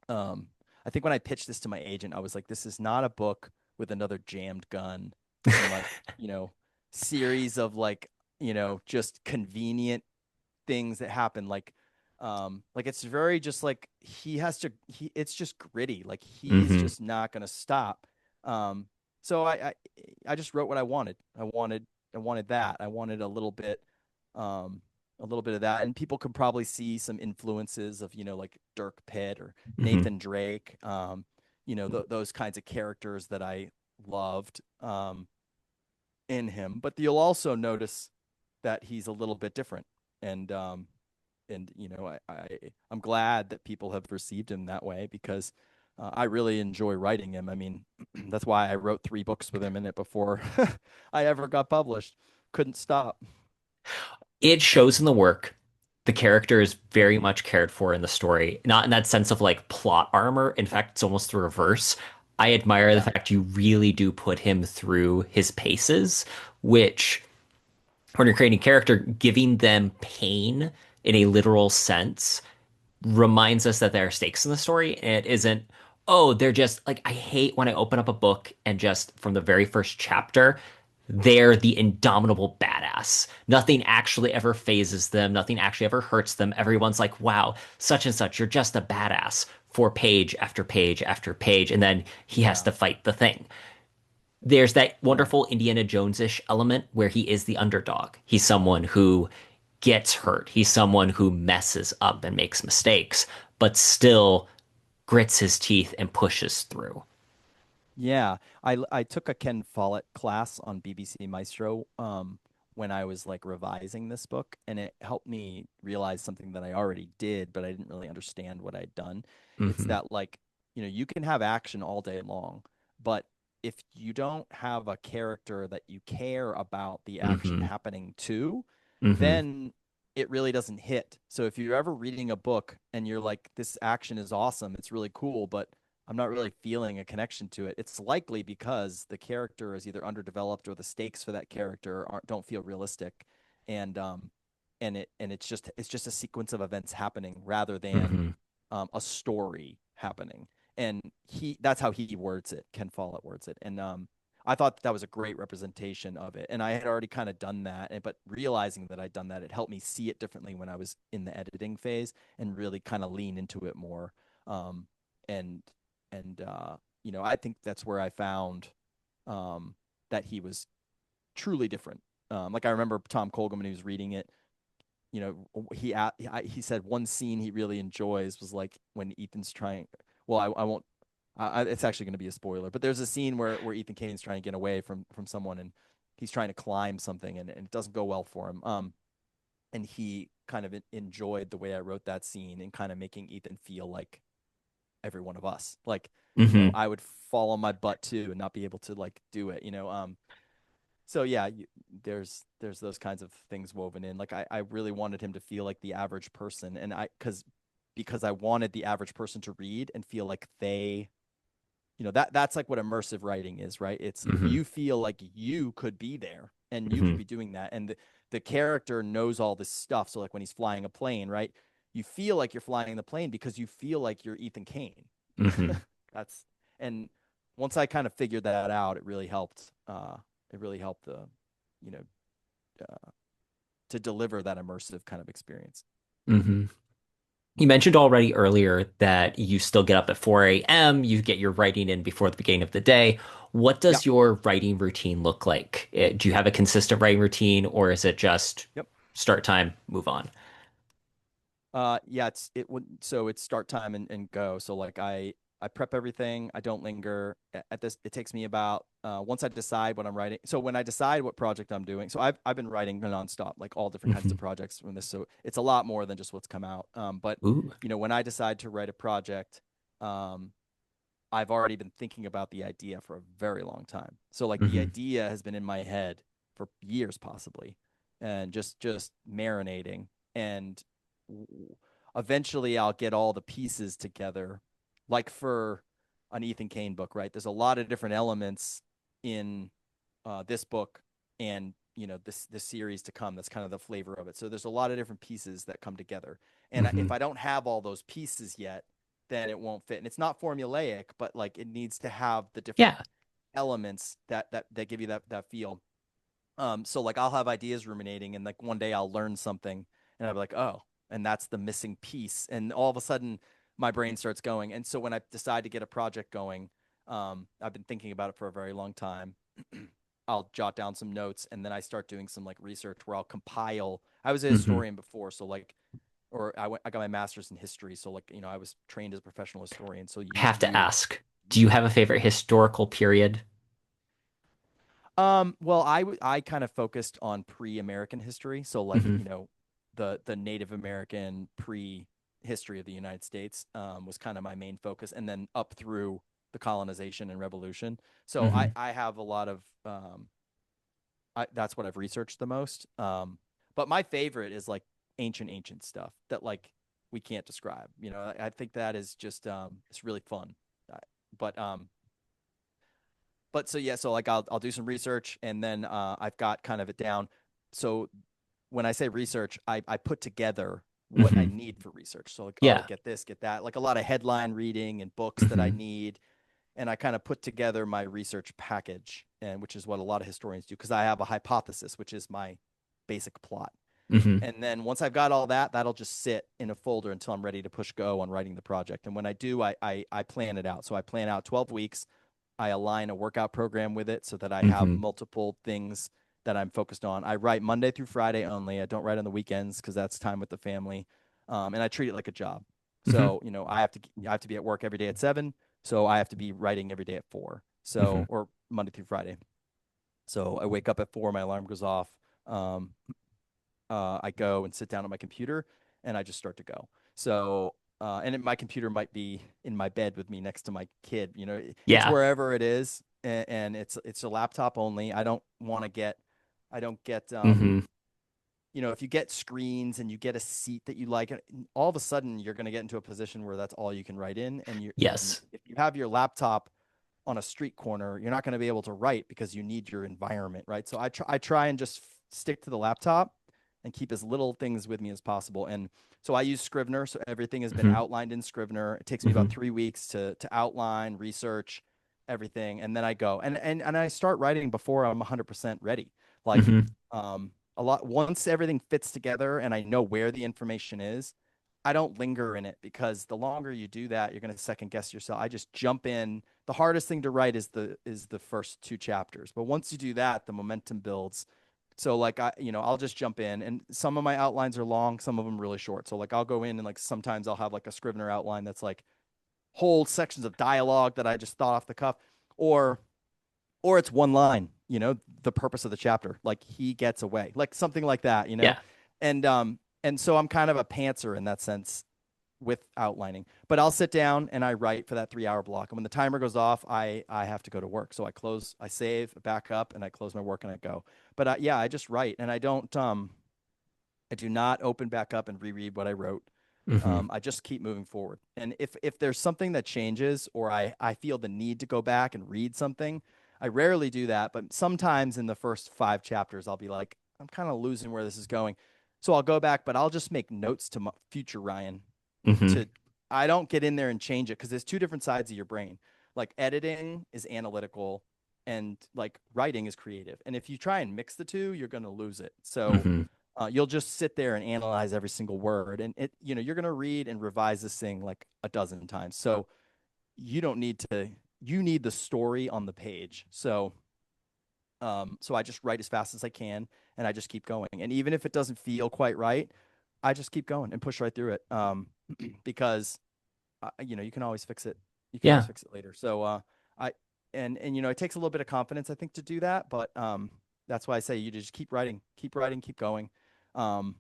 um, I think when I pitched this to my agent, I was like, this is not a book with another jammed gun and like, series of like, just convenient things that happen like it's very just like it's just gritty, like he's Hmm. just not going to stop. Um so I just wrote what I wanted that I wanted um a little bit of that, and people could probably see some influences of like Dirk Pitt or Hmm. Nathan Drake, those kinds of characters that I loved in him, but you'll also notice that he's a little bit different. And I'm glad that people have received him that way because I really enjoy writing him. I mean, that's why I wrote 3 books with him in it before I ever got published. Couldn't stop. It shows in the work. The character is very much cared for in the story, not in that sense of like plot armor. In fact, it's almost the reverse. I admire the Yeah, fact you really do put him through his paces, which when you're creating a character, giving them pain in a literal sense reminds us that there are stakes in the story and it isn't, oh, they're just like, I hate when I open up a book and just from the very first chapter, they're the indomitable badass. Nothing actually ever phases them, nothing actually ever hurts them. Everyone's like, wow, such and such, you're just a badass for page after page after page. And then he has yeah, to fight the thing. There's that yeah, wonderful Indiana Jones-ish element where he is the underdog. He's someone who gets hurt. He's someone who messes up and makes mistakes, but still grits his teeth and pushes through. yeah. I took a Ken Follett class on BBC Maestro when I was like revising this book, and it helped me realize something that I already did, but I didn't really understand what I'd done. It's Hmm. that like, you can have action all day long, but if you don't have a character that you care about the action Hmm. happening to, Hmm. then it really doesn't hit. So if you're ever reading a book and you're like, this action is awesome, it's really cool, but I'm not really feeling a connection to it, it's likely because the character is either underdeveloped or the stakes for that character don't feel realistic, and it's just a sequence of events happening rather than Hmm. a story happening. And that's how he words it. Ken Follett words it, and I thought that was a great representation of it. And I had already kind of done that, but realizing that I'd done that, it helped me see it differently when I was in the editing phase and really kind of lean into it more. Um, and and I think that's where I found um, that he was truly different. Like I remember Tom Colgan when he was reading it, you know, he said one scene he really enjoys was like when Ethan's trying. Well, I won't. It's actually going to be a spoiler, but there's a scene where Ethan Cain's trying to get away from someone, and he's trying to climb something, and it doesn't go well for him. And he kind of enjoyed the way I wrote that scene and kind of making Ethan feel like every one of us, like, you know, Hmm. I would fall on my butt too and not be able to like do it, you know. So yeah, there's those kinds of things woven in. Like I really wanted him to feel like the average person, and because I wanted the average person to read and feel like they, you know, that's like what immersive writing is, right? It's Hmm. you feel like you could be there and you could Hmm. be doing that, and the character knows all this stuff. So like when he's flying a plane, right? You feel like you're flying the plane because you feel like you're Ethan Cain. Hmm. That's and once I kind of figured that out, it really helped. It really helped you know, uh, to deliver that immersive kind of experience. Hmm. You mentioned already earlier that you still get up at 4 a.m., you get your writing in before the beginning of the day. What Yep. does your writing routine look like? Do you have a consistent writing routine, or is it just Yep. start time, move on? Yeah, it would so it's start time and go. So like I prep everything. I don't linger at this. It takes me about once I decide what I'm writing. So when I decide what project I'm doing, so I've been writing nonstop, like all different kinds of Hmm. projects from this. So it's a lot more than just what's come out. But Ooh. you know, when I decide to write a project, um, I've already been thinking about the idea for a very long time. So like the Hmm. idea has been in my head for years possibly, and just marinating, and eventually I'll get all the pieces together. Like for an Ethan Cain book, right? There's a lot of different elements in this book, and you know this series to come. That's kind of the flavor of it. So there's a lot of different pieces that come together, and Hmm. if I don't have all those pieces yet, then it won't fit. And it's not formulaic, but like it needs to have the different Yeah. elements that give you that feel. So like I'll have ideas ruminating, and like one day I'll learn something, and I'll be like, oh, and that's the missing piece, and all of a sudden my brain starts going. And so when I decide to get a project going, I've been thinking about it for a very long time. I'll jot down some notes, and then I start doing some like research where I'll compile. I was a Hmm. historian before, so like, or I got my master's in history, so like, you know, I was trained as a professional historian, so I you have to you ask, do you research. have a favorite historical period? Well, I kind of focused on pre-American history, so like, Hmm. you know, the Native American pre-history of the United States was kind of my main focus, and then up through the colonization and revolution. So Hmm. I have a lot of that's what I've researched the most. But my favorite is like ancient stuff that like we can't describe. You know, I think that is just it's really fun. Uh, But but so yeah, so like I'll do some research, and then I've got kind of it down. So when I say research, I put together what I Hmm. need for research. So like, oh, Yeah. get this, get that, like a lot of headline reading and books that I Hmm. need, and I kind of put together my research package, and which is what a lot of historians do because I have a hypothesis, which is my basic plot. Hmm. And then once I've got all that, that'll just sit in a folder until I'm ready to push go on writing the project. And when I do, I plan it out. So I plan out 12 weeks. I align a workout program with it so that I have Hmm. multiple things that I'm focused on. I write Monday through Friday only. I don't write on the weekends because that's time with the family. And I treat it like a job. Hmm. So, you know, I have to be at work every day at 7. So I have to be writing every day at 4. Hmm. So, or Monday through Friday. So I wake up at 4, my alarm goes off. Um, I go and sit down at my computer and I just start to go. So, my computer might be in my bed with me next to my kid. You know, it's Yeah. wherever it is, and it's a laptop only. I don't get, Hmm. you know, if you get screens and you get a seat that you like, all of a sudden you're going to get into a position where that's all you can write in, and Yes. if you have your laptop on a street corner, you're not going to be able to write because you need your environment, right? So I try and just stick to the laptop and keep as little things with me as possible. And so I use Scrivener, so everything has been Hmm. outlined in Scrivener. It takes me about Hmm. 3 weeks to outline, research everything, and then I go and I start writing before I'm 100% ready. Like Hmm. a lot once everything fits together and I know where the information is, I don't linger in it because the longer you do that, you're going to second guess yourself. I just jump in. The hardest thing to write is the first two chapters. But once you do that, the momentum builds. So like I'll just jump in, and some of my outlines are long, some of them really short. So like I'll go in and like sometimes I'll have like a Scrivener outline that's like whole sections of dialogue that I just thought off the cuff, or it's one line, the purpose of the chapter, like he gets away, like something like that. Yeah. And so I'm kind of a pantser in that sense with outlining. But I'll sit down and I write for that 3 hour block. And when the timer goes off, I have to go to work. So I save, back up, and I close my work and I go. But yeah, I just write, and I do not open back up and reread what I wrote. Hmm. I just keep moving forward. And if there's something that changes, or I feel the need to go back and read something, I rarely do that. But sometimes in the first 5 chapters, I'll be like, I'm kind of losing where this is going. So I'll go back, but I'll just make notes to future Ryan. Hmm. To I don't get in there and change it because there's two different sides of your brain. Like editing is analytical, and like writing is creative. And if you try and mix the two, you're going to lose it. So Hmm. you'll just sit there and analyze every single word, and you're going to read and revise this thing like a dozen times. So you don't need to. You need the story on the page. So I just write as fast as I can, and I just keep going. And even if it doesn't feel quite right, I just keep going and push right through it. Because you can always fix it. You can always Yeah. fix it later. So I and it takes a little bit of confidence, I think, to do that. But that's why I say you just keep writing, keep going. Um,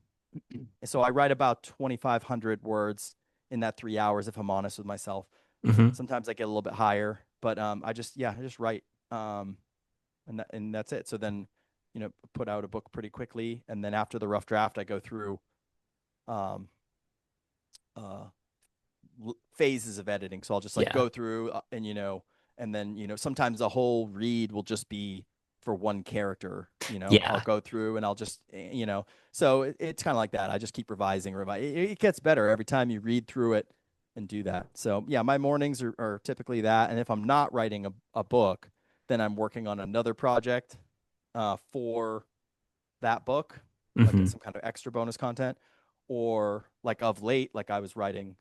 so I write about 2,500 words in that 3 hours, if I'm honest with myself. Hmm. Sometimes I get a little bit higher, but I just write. And that's it. So then, put out a book pretty quickly, and then after the rough draft, I go through um, uh, phases of editing. So I'll just like Yeah. go through, and then sometimes the whole read will just be for one character. I'll Yeah. go through and I'll just So it's kind of like that. I just keep revising, revise. It gets better every time you read through it and do that. So yeah, my mornings are typically that. And if I'm not writing a book, then I'm working on another project for that book, like Hmm. some kind of extra bonus content, or like of late, like I was writing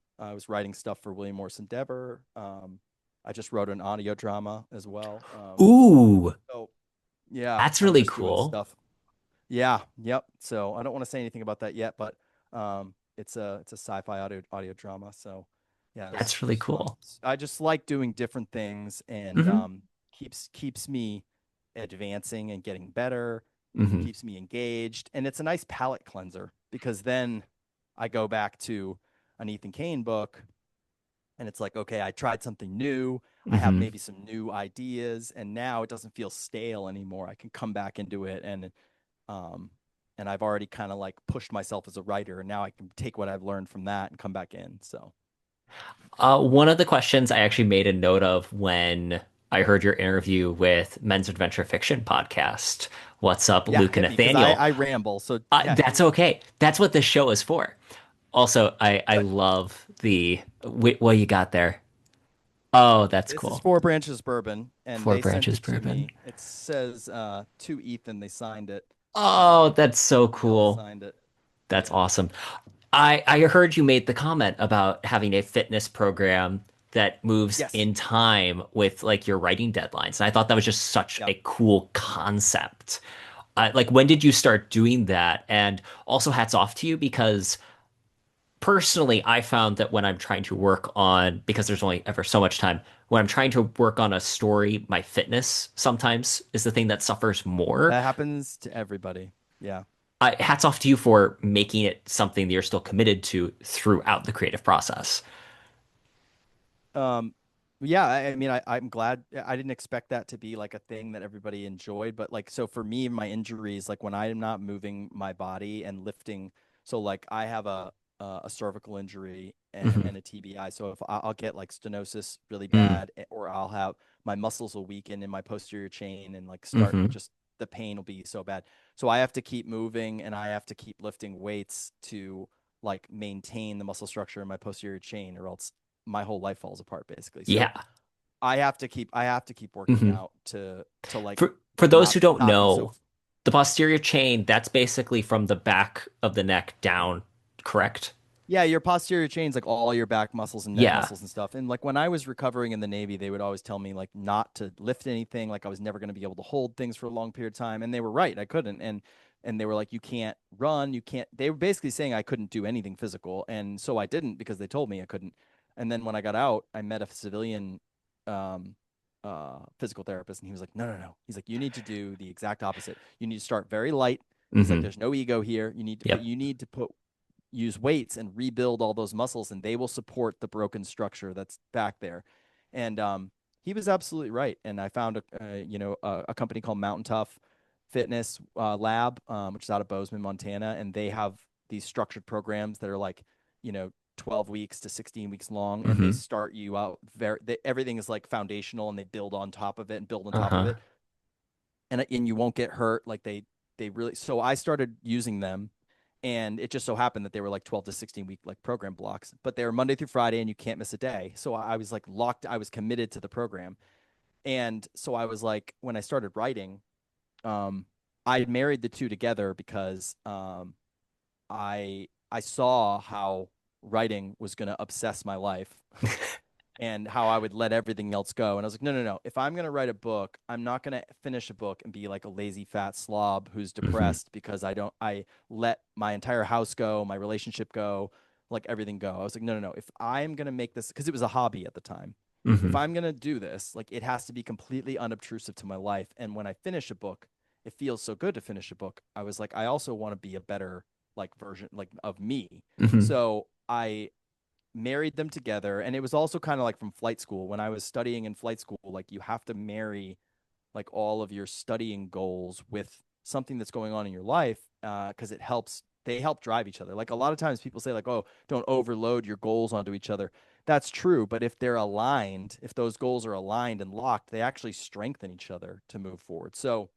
stuff for William Morris Endeavor. I just wrote an audio drama as well. Ooh, So yeah, that's I'm really just doing cool. stuff. Yeah, yep. So I don't want to say anything about that yet, but it's a sci-fi audio drama. So yeah, That's really so cool. I just like doing different things, and Hmm. keeps me advancing and getting better, Hmm. keeps me engaged, and it's a nice palate cleanser because then I go back to an Ethan Cain book, and it's like, okay, I tried something new. I have Hmm. maybe some new ideas, and now it doesn't feel stale anymore. I can come back into it, um, and I've already kind of like pushed myself as a writer, and now I can take what I've learned from that and come back in. So One of the questions I actually made a note of when I heard your interview with Men's Adventure Fiction podcast. What's up, yeah, Luke and hit me because I Nathaniel? I ramble. So yeah, hit That's me. okay. That's what this show is for. Also, I Good. love the what you got there. Oh, that's This is cool. Four Branches Bourbon, and Four they sent branches it to bourbon. me. It says to Ethan. They signed it. Oh, that's so Somebody else cool. signed it. That's Yeah. awesome. I heard you made the comment about having a fitness program that moves Yes. in time with like your writing deadlines. And I thought that was just such Yep. a cool concept. Like when did you start doing that? And also hats off to you because personally, I found that when I'm trying to work on, because there's only ever so much time, when I'm trying to work on a story, my fitness sometimes is the thing that suffers more. That happens to everybody. Yeah. Hats off to you for making it something that you're still committed to throughout the creative process. Um, yeah, I mean, I'm glad. I didn't expect that to be like a thing that everybody enjoyed, but like, so for me, my injuries, like when I am not moving my body and lifting, so like I have a cervical injury Hmm. and a TBI. So if I'll get like stenosis really Mm. bad, or I'll have my muscles will weaken in my posterior chain and like start Hmm. just the pain will be so bad. So I have to keep moving and I have to keep lifting weights to like maintain the muscle structure in my posterior chain, or else my whole life falls apart basically. So Yeah. I have to keep working Hmm. out to like For those not who don't not be so know, the posterior chain, that's basically from the back of the neck down, correct? Yeah, your posterior chain's like all your back muscles and neck Yeah. muscles and stuff. And like when I was recovering in the Navy, they would always tell me like not to lift anything, like I was never going to be able to hold things for a long period of time. And they were right, I couldn't. And they were like, you can't run, you can't. They were basically saying I couldn't do anything physical, and so I didn't because they told me I couldn't. And then when I got out, I met a civilian um, physical therapist, and he was like, no, no, no. He's like, you need to do the exact opposite. You need to start very light. He's like, Hmm. there's no ego here. You need to, but Yep. you need to put use weights and rebuild all those muscles, and they will support the broken structure that's back there. And he was absolutely right. And I found a company called Mountain Tough Fitness Lab, which is out of Bozeman, Montana, and they have these structured programs that are like, 12 weeks to 16 weeks long, and they Hmm. start you out everything is like foundational, and they build on top of it and build on top of Uh-huh. it, and you won't get hurt. Like they really. So I started using them, and it just so happened that they were like 12 to 16 week like program blocks, but they were Monday through Friday, and you can't miss a day. So I was like locked. I was committed to the program, and so I was like, when I started writing, um, I married the two together because I saw how writing was going to obsess my life and how I would let everything else go. And I was like, no, no, no. If I'm going to write a book, I'm not going to finish a book and be like a lazy fat slob who's Hmm. depressed because I let my entire house go, my relationship go, like everything go. I was like, no, no, no. If I'm going to make this, because it was a hobby at the time, if Hmm. I'm going to do this, like it has to be completely unobtrusive to my life. And when I finish a book, it feels so good to finish a book. I was like, I also want to be a better like version like of me. Hmm. So I married them together, and it was also kind of like from flight school. When I was studying in flight school, like you have to marry like all of your studying goals with something that's going on in your life, because it helps, they help drive each other. Like a lot of times people say like, oh, don't overload your goals onto each other. That's true, but if they're aligned, if those goals are aligned and locked, they actually strengthen each other to move forward. So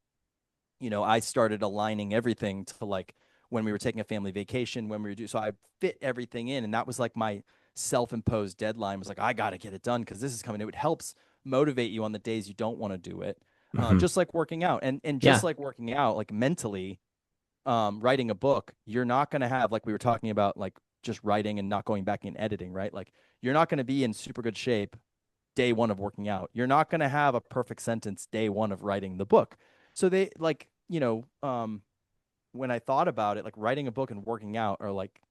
I started aligning everything to like when we were taking a family vacation, when we were so I fit everything in, and that was like my self-imposed deadline was like, I got to get it done because this is coming. It helps motivate you on the days you don't want to do it, Hmm. just like working out, and just Yeah. like working out, like mentally, writing a book, you're not going to have like we were talking about like just writing and not going back and editing, right? Like you're not going to be in super good shape day one of working out. You're not going to have a perfect sentence day one of writing the book. So they like, when I thought about it, like writing a book and working out are like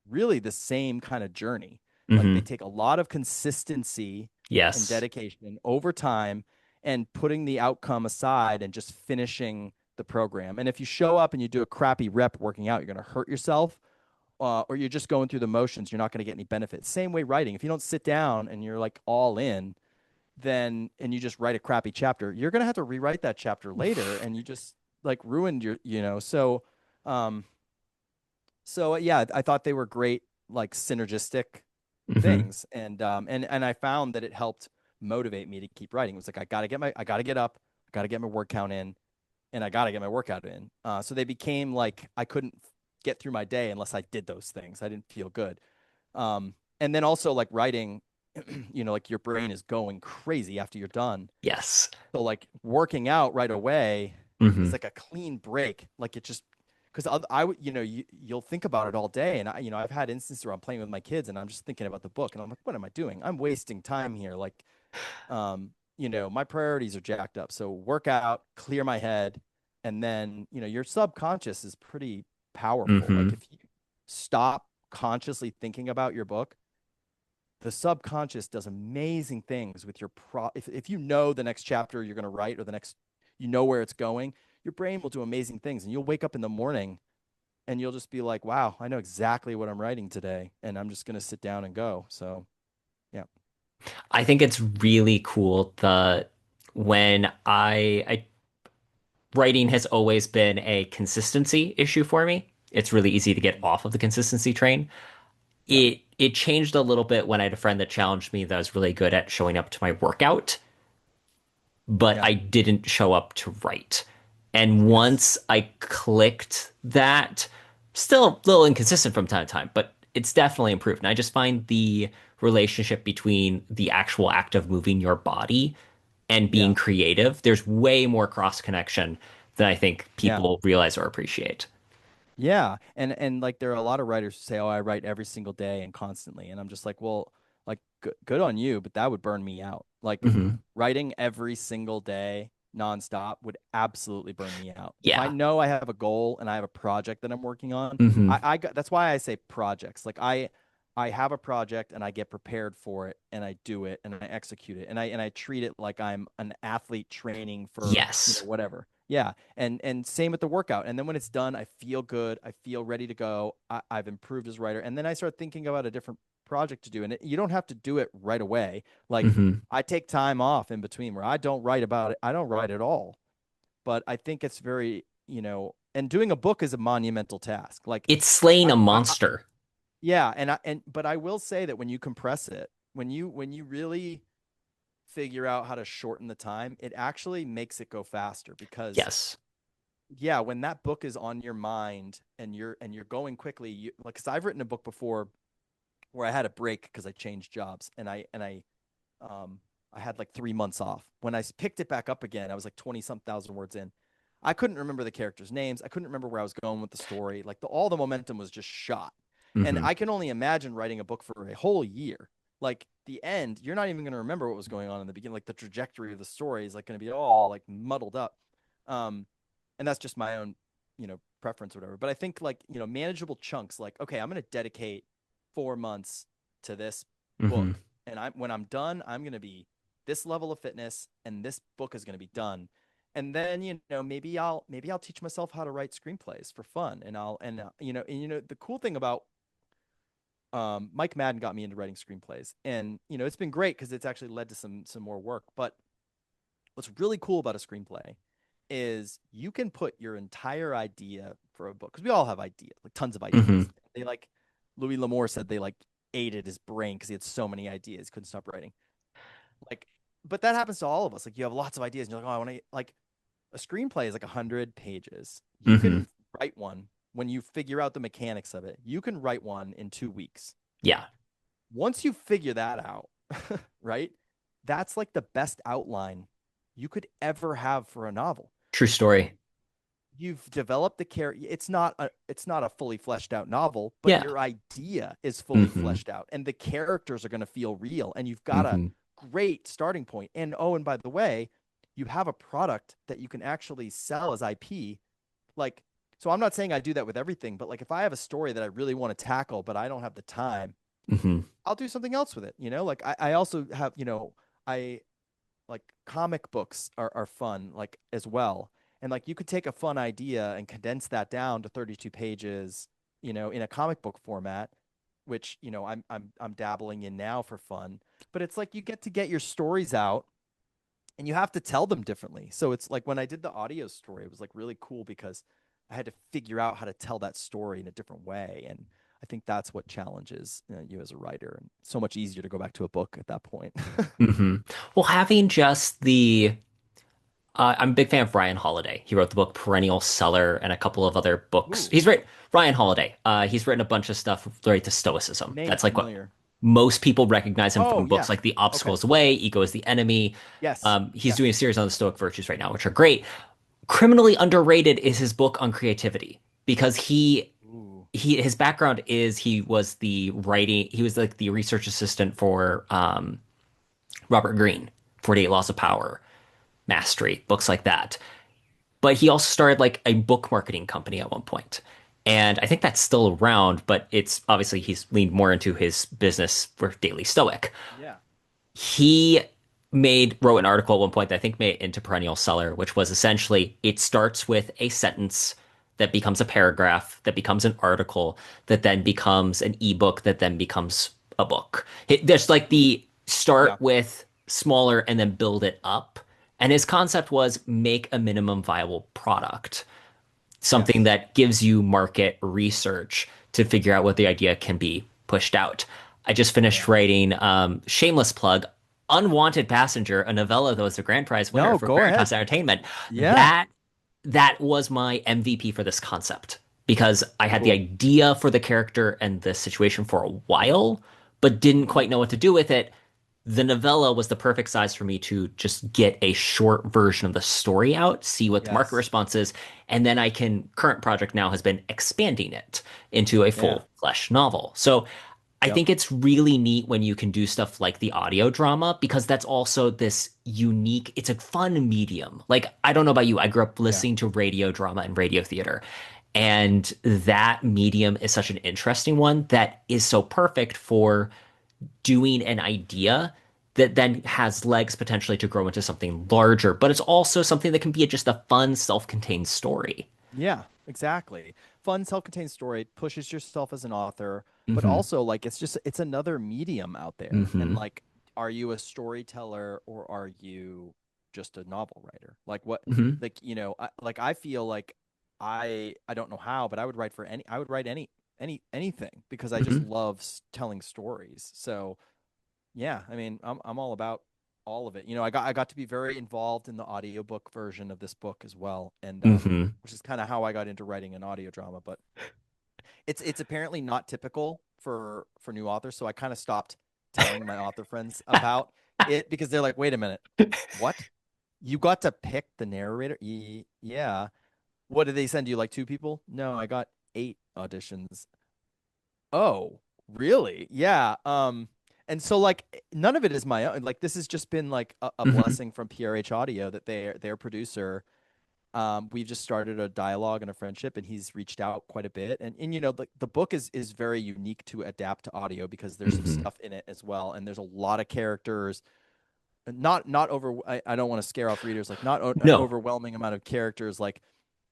really the same kind of journey. Like they Hmm. take a lot of consistency and Yes. dedication over time and putting the outcome aside and just finishing the program. And if you show up and you do a crappy rep working out, you're going to hurt yourself, or you're just going through the motions. You're not going to get any benefit. Same way writing. If you don't sit down and you're like all in, then and you just write a crappy chapter, you're gonna have to rewrite that chapter later, and you just like ruined your. Um, yeah, I thought they were great, like synergistic Hmm. things, and I found that it helped motivate me to keep writing. It was like I gotta get up, I gotta get my word count in, and I gotta get my workout in. So they became like I couldn't get through my day unless I did those things. I didn't feel good. And then also like writing, like your brain is going crazy after you're done. Yes. So like working out right away is Hmm. like a clean break. Like it just because I would, you'll think about it all day. And I've had instances where I'm playing with my kids and I'm just thinking about the book and I'm like, what am I doing? I'm wasting time here. Like, my priorities are jacked up. So work out, clear my head, and then, your subconscious is pretty powerful. Like Hmm. if you stop consciously thinking about your book, the subconscious does amazing things with your if you know the next chapter you're going to write, or the next, where it's going, your brain will do amazing things, and you'll wake up in the morning and you'll just be like, wow, I know exactly what I'm writing today, and I'm just going to sit down and go. So yeah. I think it's really cool the when I writing has always been a consistency issue for me. It's really easy to get Mhm. off of the consistency train. Yep. It changed a little bit when I had a friend that challenged me that I was really good at showing up to my workout, but Yeah. I didn't show up to write. And Yes. once I clicked that, still a little inconsistent from time to time, but it's definitely improved. And I just find the relationship between the actual act of moving your body and being Yeah. creative, there's way more cross connection than I think Yeah. people realize or appreciate. Yeah, and like there are a lot of writers who say, "Oh, I write every single day and constantly," and I'm just like, well, like good on you, but that would burn me out. Like Hmm. writing every single day nonstop would absolutely burn me out. If I Yeah. know I have a goal and I have a project that I'm working on, Hmm. that's why I say projects. Like I have a project and I get prepared for it and I do it and I execute it and I treat it like I'm an athlete training for, Yes. whatever. Yeah. And same with the workout. And then when it's done, I feel good. I feel ready to go. I've improved as a writer. And then I start thinking about a different project to do. And you don't have to do it right away. Like Hmm. I take time off in between where I don't write about it. I don't write at all. But I think it's very, and doing a book is a monumental task. Like It's slaying I, a I monster. yeah, but I will say that when you compress it, when you really figure out how to shorten the time, it actually makes it go faster because Yes. yeah, when that book is on your mind and you're going quickly, you like cuz I've written a book before where I had a break because I changed jobs um I had like 3 months off. When I picked it back up again, I was like 20 some thousand words in. I couldn't remember the characters' names. I couldn't remember where I was going with the story. Like all the momentum was just shot. And Hmm. I can only imagine writing a book for a whole year. Like the end, you're not even going to remember what was going on in the beginning. Like the trajectory of the story is like going to be all like muddled up. Um, and that's just my own, preference or whatever. But I think like, manageable chunks, like, okay, I'm going to dedicate 4 months to this Hmm. book. And when I'm done, I'm going to be this level of fitness and this book is going to be done. And then, maybe I'll teach myself how to write screenplays for fun. And the cool thing about Mike Madden got me into writing screenplays. And, it's been great because it's actually led to some more work. But what's really cool about a screenplay is you can put your entire idea for a book because we all have ideas, like tons of Hmm. ideas. They like Louis L'Amour said they like ate at his brain because he had so many ideas, couldn't stop writing. Like, but that happens to all of us. Like, you have lots of ideas, and you're like, oh, I want to like a screenplay is like 100 pages. You Hmm. can write one when you figure out the mechanics of it. You can write one in 2 weeks. Yeah. Once you figure that out, right? That's like the best outline you could ever have for a novel. True story. You've developed the character. It's not a fully fleshed out novel, but Yeah. your idea is fully Hmm. fleshed out and the characters are going to feel real and you've got a Hmm. great starting point. And oh, and by the way, you have a product that you can actually sell as IP. Like, so I'm not saying I do that with everything, but like if I have a story that I really want to tackle but I don't have the time, Hmm. I'll do something else with it. Like I also have, I like comic books are fun like as well. And like you could take a fun idea and condense that down to 32 pages, in a comic book format, which, I'm dabbling in now for fun. But it's like you get to get your stories out and you have to tell them differently. So it's like when I did the audio story, it was like really cool because I had to figure out how to tell that story in a different way. And I think that's what challenges you as a writer. And so much easier to go back to a book at that point. Hmm. Well, having just the I'm a big fan of Ryan Holiday. He wrote the book Perennial Seller and a couple of other books. Ooh, He's written Ryan Holiday. He's written a bunch of stuff related to Stoicism. name That's like what familiar. most people recognize him Oh, from books yeah. like The Okay. Obstacle's Way, Ego is the Enemy. Yes. He's doing a Yes. series on the Stoic virtues right now, which are great. Criminally underrated is his book on creativity because Ooh. his background is he was like the research assistant for Robert Greene, 48 Laws of Power, Mastery, books like that. But he also started like a book marketing company at one point. And I think that's still around, but it's obviously he's leaned more into his business for Daily Stoic. Yeah. He wrote an article at one point that I think made it into Perennial Seller, which was essentially it starts with a sentence that becomes a paragraph, that becomes an article, that then becomes an ebook, that then becomes a book. There's like Hmm. the start Yeah. with smaller and then build it up. And his concept was make a minimum viable product, something Yes. that gives you market research to figure out what the idea can be pushed out. I just finished Yeah. writing shameless plug, Unwanted Passenger, a novella that was the grand prize winner No, for go Veritas ahead. Entertainment. Yeah. That was my MVP for this concept because I had the Cool. idea for the character and the situation for a while, but didn't Hmm. quite know what to do with it. the novella was the perfect size for me to just get a short version of the story out, see what the market Yes. response is, and then I can, current project now has been expanding it into a Yeah. full flesh novel. So I Yep. think it's really neat when you can do stuff like the audio drama because that's also this unique, it's a fun medium. Like, I don't know about you, I grew up Yeah. listening to radio drama and radio theater. Yep. And that medium is such an interesting one that is so perfect for doing an idea that then has legs potentially to grow into something larger, but it's also something that can be just a fun, self-contained story. Yeah, exactly. Fun, self-contained story pushes yourself as an author, but Hmm. also like it's another medium out there. And Hmm. like, are you a storyteller or are you just a novel writer? Like what, Hmm. like, like I feel like I don't know how, but I would write anything because I just Hmm. love telling stories. So yeah, I mean, I'm all about all of it. I got to be very involved in the audiobook version of this book as well, and Hmm. which is kind of how I got into writing an audio drama. But it's apparently not typical for new authors, so I kind of stopped telling my author friends about it because they're like, "Wait a minute, what? You got to pick the narrator? Yeah. What did they send you? Like two people? No, I got eight auditions. Oh, really? Yeah. And so like none of it is my own. Like this has just been like a Hmm. blessing from PRH Audio that their producer. We've just started a dialogue and a friendship, and he's reached out quite a bit. And the book is very unique to adapt to audio because there's some Hmm. stuff in it as well, and there's a lot of characters. Not over. I don't want to scare off readers. Like not an No. overwhelming amount of characters. Like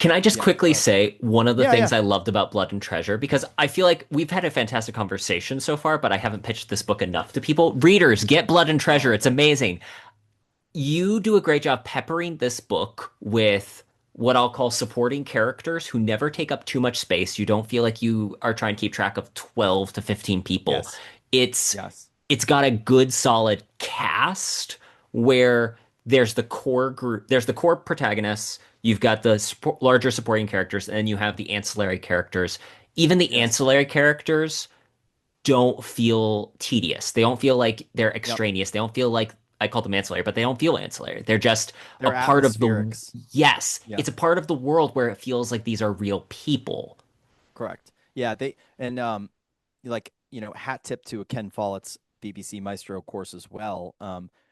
Can I just yeah. Go quickly ahead. say one of the Yeah. things Yeah. I loved about Blood and Treasure? Because I feel like we've had a fantastic conversation so far, but I haven't pitched this book enough to people. Readers, get Blood and Treasure. Oh, It's thanks. amazing. You do a great job peppering this book with what I'll call supporting characters who never take up too much space. You don't feel like you are trying to keep track of 12 to 15 people. Yes. It's Yes. it's got a good solid cast where there's the core group, there's the core protagonists, you've got the larger supporting characters, and then you have the ancillary characters. Even the Yes. ancillary characters don't feel tedious. They don't feel like they're Yep. extraneous. They don't feel like I call them ancillary, but they don't feel ancillary. They're just a They're part of the, atmospherics. yes, Yeah. it's a part of the world where it feels like these are real people. Correct. Yeah, they and like, hat tip to a Ken Follett's BBC Maestro course as well.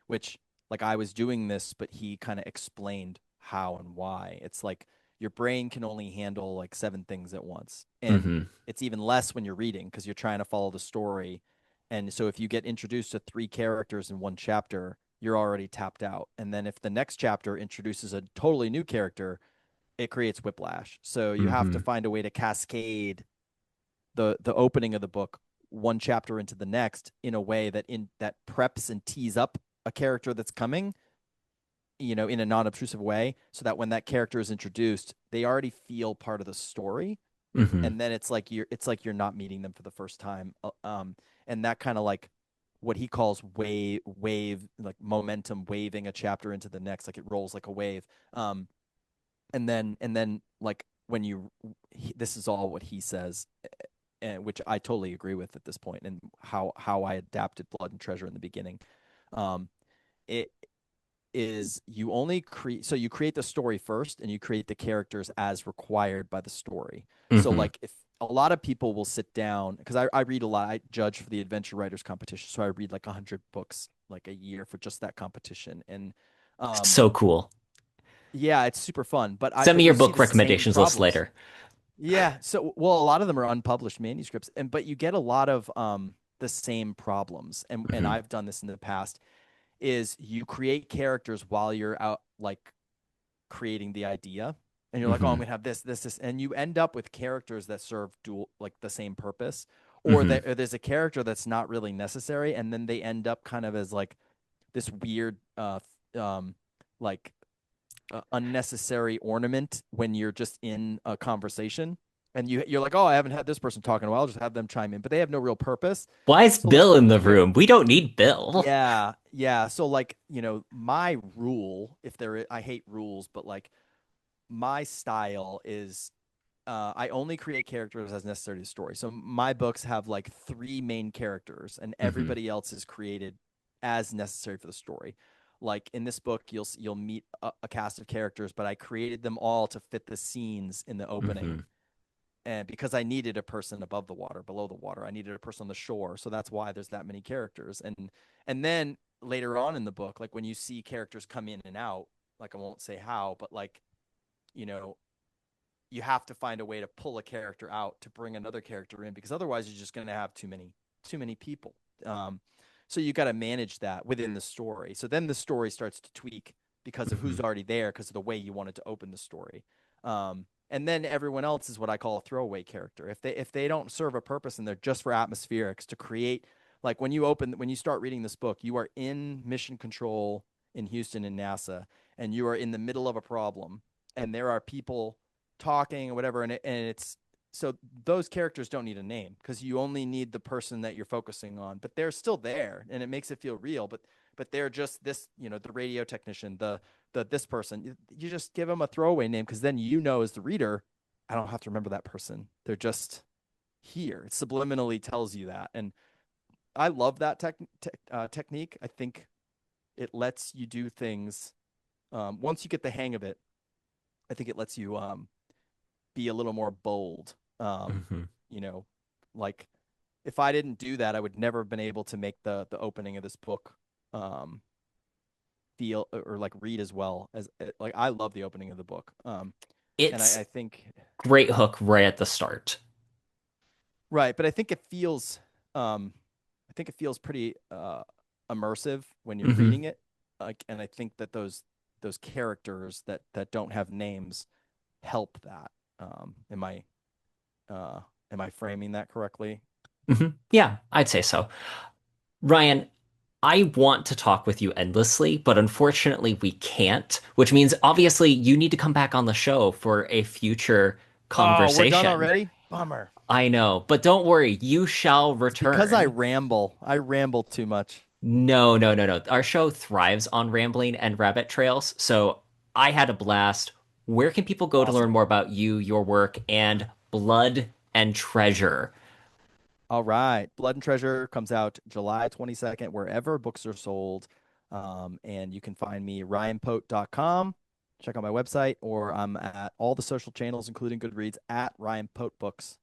Which like I was doing this, but he kind of explained how and why. It's like your brain can only handle like seven things at once. And Hmm. it's even less when you're reading because you're trying to follow the story. And so if you get introduced to three characters in one chapter, you're already tapped out. And then if the next chapter introduces a totally new character, it creates whiplash. So you have to Hmm. find a way to cascade the opening of the book one chapter into the next in a way that preps and tees up a character that's coming, in a non-obtrusive way, so that when that character is introduced, they already feel part of the story, Hmm. and then it's like you're not meeting them for the first time. And that kind of like what he calls wave like momentum waving a chapter into the next, like it rolls like a wave. And then like when this is all what he says, and which I totally agree with at this point, and how I adapted Blood and Treasure in the beginning. Um, it is you only create so you create the story first, and you create the characters as required by the story. So Hmm. like if a lot of people will sit down because I read a lot. I judge for the Adventure Writers Competition, so I read like 100 books like a year for just that competition. And um, So cool. yeah, it's super fun. But I Send me but your you see book the same recommendations list problems. later. Yeah. So, well, a lot of them are unpublished manuscripts, but you get a lot of the same problems. And Hmm. I've done this in the past. Is you create characters while you're out like creating the idea, and you're like, oh, I'm Hmm. gonna have this, and you end up with characters that serve dual like the same purpose, Hmm. or there's a character that's not really necessary, and then they end up kind of as like this weird like unnecessary ornament when you're just in a conversation, and you're like, oh, I haven't had this person talk in a while. I'll just have them chime in, but they have no real purpose. Why is So like Bill in the you're room? We don't need Bill. yeah, yeah. So like, my rule, if I hate rules, but like my style is I only create characters as necessary to the story. So my books have like three main characters, and Hmm. everybody else is created. as necessary for the story. Like in this book, you'll meet a cast of characters, but I created them all to fit the scenes in the opening. Hmm. And because I needed a person above the water, below the water, I needed a person on the shore. So that's why there's that many characters. And then later on in the book, like when you see characters come in and out, like I won't say how, but like, you know, you have to find a way to pull a character out to bring another character in because otherwise you're just going to have too many people. Um, so you got to manage that within the story. So then the story starts to tweak because of who's Hmm. already there because of the way you wanted to open the story. And then everyone else is what I call a throwaway character. If they don't serve a purpose and they're just for atmospherics to create, like when you start reading this book, you are in mission control in Houston and NASA, and you are in the middle of a problem, and there are people talking or whatever, and it's so those characters don't need a name because you only need the person that you're focusing on, but they're still there, and it makes it feel real. But they're just this, the radio technician, the this person. You just give them a throwaway name because then as the reader, I don't have to remember that person. They're just here. It subliminally tells you that, and I love that technique. I think it lets you do things. Once you get the hang of it, I think it lets you be a little more bold. Hmm. You know, like if I didn't do that, I would never have been able to make the opening of this book um, feel or like read as well as like I love the opening of the book. And I It's think great hook right at the start. right, but um, I think it feels pretty immersive when you're Hmm. reading it. Like, and I think that those characters that don't have names help that. Am I framing that correctly? Hmm. Yeah, I'd say so. Ryan, I want to talk with you endlessly, but unfortunately we can't, which means obviously you need to come back on the show for a future Oh, we're done conversation. already? Bummer. I know, but don't worry, you shall It's because I return. ramble. I ramble too much. No, no, no, no. Our show thrives on rambling and rabbit trails, so I had a blast. Where can people go to learn Awesome. more about you, your work, and Blood and Treasure? All right. Blood and Treasure comes out July 22nd, wherever books are sold. And you can find me ryanpote.com. Check out my website, or I'm at all the social channels, including Goodreads, at Ryan Pote Books.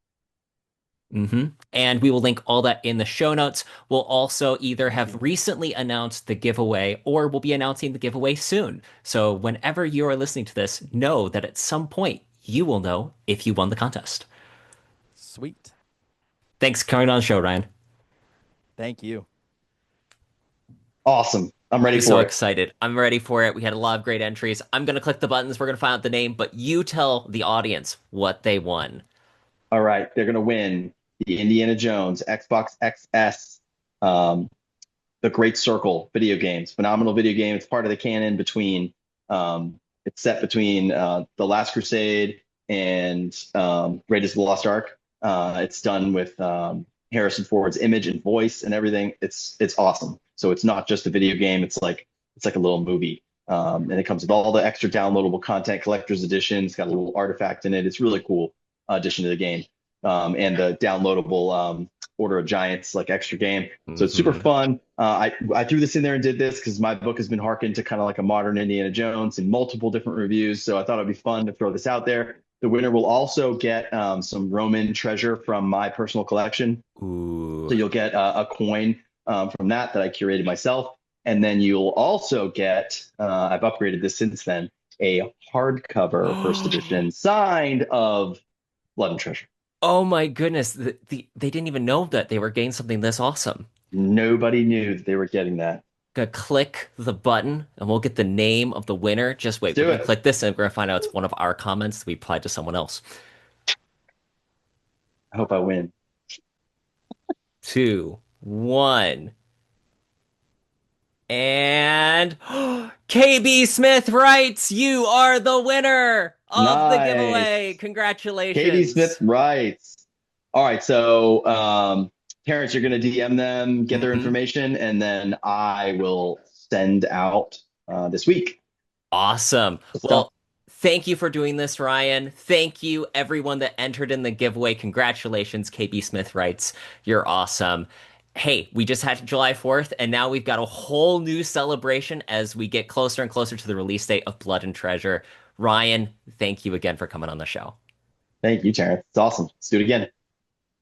And we will link all that in the show notes. We'll also either Thank have you. recently announced the giveaway or we'll be announcing the giveaway soon. So whenever you are listening to this, know that at some point you will know if you won the contest. Sweet. Thanks for coming on the show, Ryan. Thank you. Awesome. I'm ready I'm so for it. excited. I'm ready for it. We had a lot of great entries. I'm going to click the buttons. We're going to find out the name, but you tell the audience what they won. All right. They're going to win the Indiana Jones Xbox XS, um, the Great Circle video games. Phenomenal video game. It's part of the canon it's set between The Last Crusade and Raiders of the Lost Ark. It's done with Harrison Ford's image and voice and everything. It's awesome. So it's not just a video game. It's like a little movie. And it comes with all the extra downloadable content, collector's edition. It's got a little artifact in it. It's really cool addition to the game. And the downloadable Order of Giants like extra game. So it's super Hmm. fun. I threw this in there and did this because my book has been harkened to kind of like a modern Indiana Jones in multiple different reviews. So I thought it'd be fun to throw this out there. The winner will also get some Roman treasure from my personal collection. Ooh. So you'll get a coin from that I curated myself. And then you'll also get, I've upgraded this since then, a hardcover first edition signed of Blood and Treasure. Oh my goodness. They didn't even know that they were getting something this awesome. Nobody knew that they were getting that. Gonna click the button and we'll get the name of the winner. Just Let's wait, we're do gonna it. click this and we're gonna find out it's one of our comments that we applied to someone else. I hope I win. Two, one, and KB Smith writes, "You are the winner of the giveaway. Nice. Katie Smith Congratulations." writes. All right, so parents, you're going to DM them, get their Hmm. information, and then I will send out this week Awesome. the stuff. Well, thank you for doing this, Ryan. Thank you, everyone that entered in the giveaway. Congratulations, KB Smith writes. You're awesome. Hey, we just had July 4th, and now we've got a whole new celebration as we get closer and closer to the release date of Blood and Treasure. Ryan, thank you again for coming on the show. Thank you, Terrence. It's awesome. Let's do it again.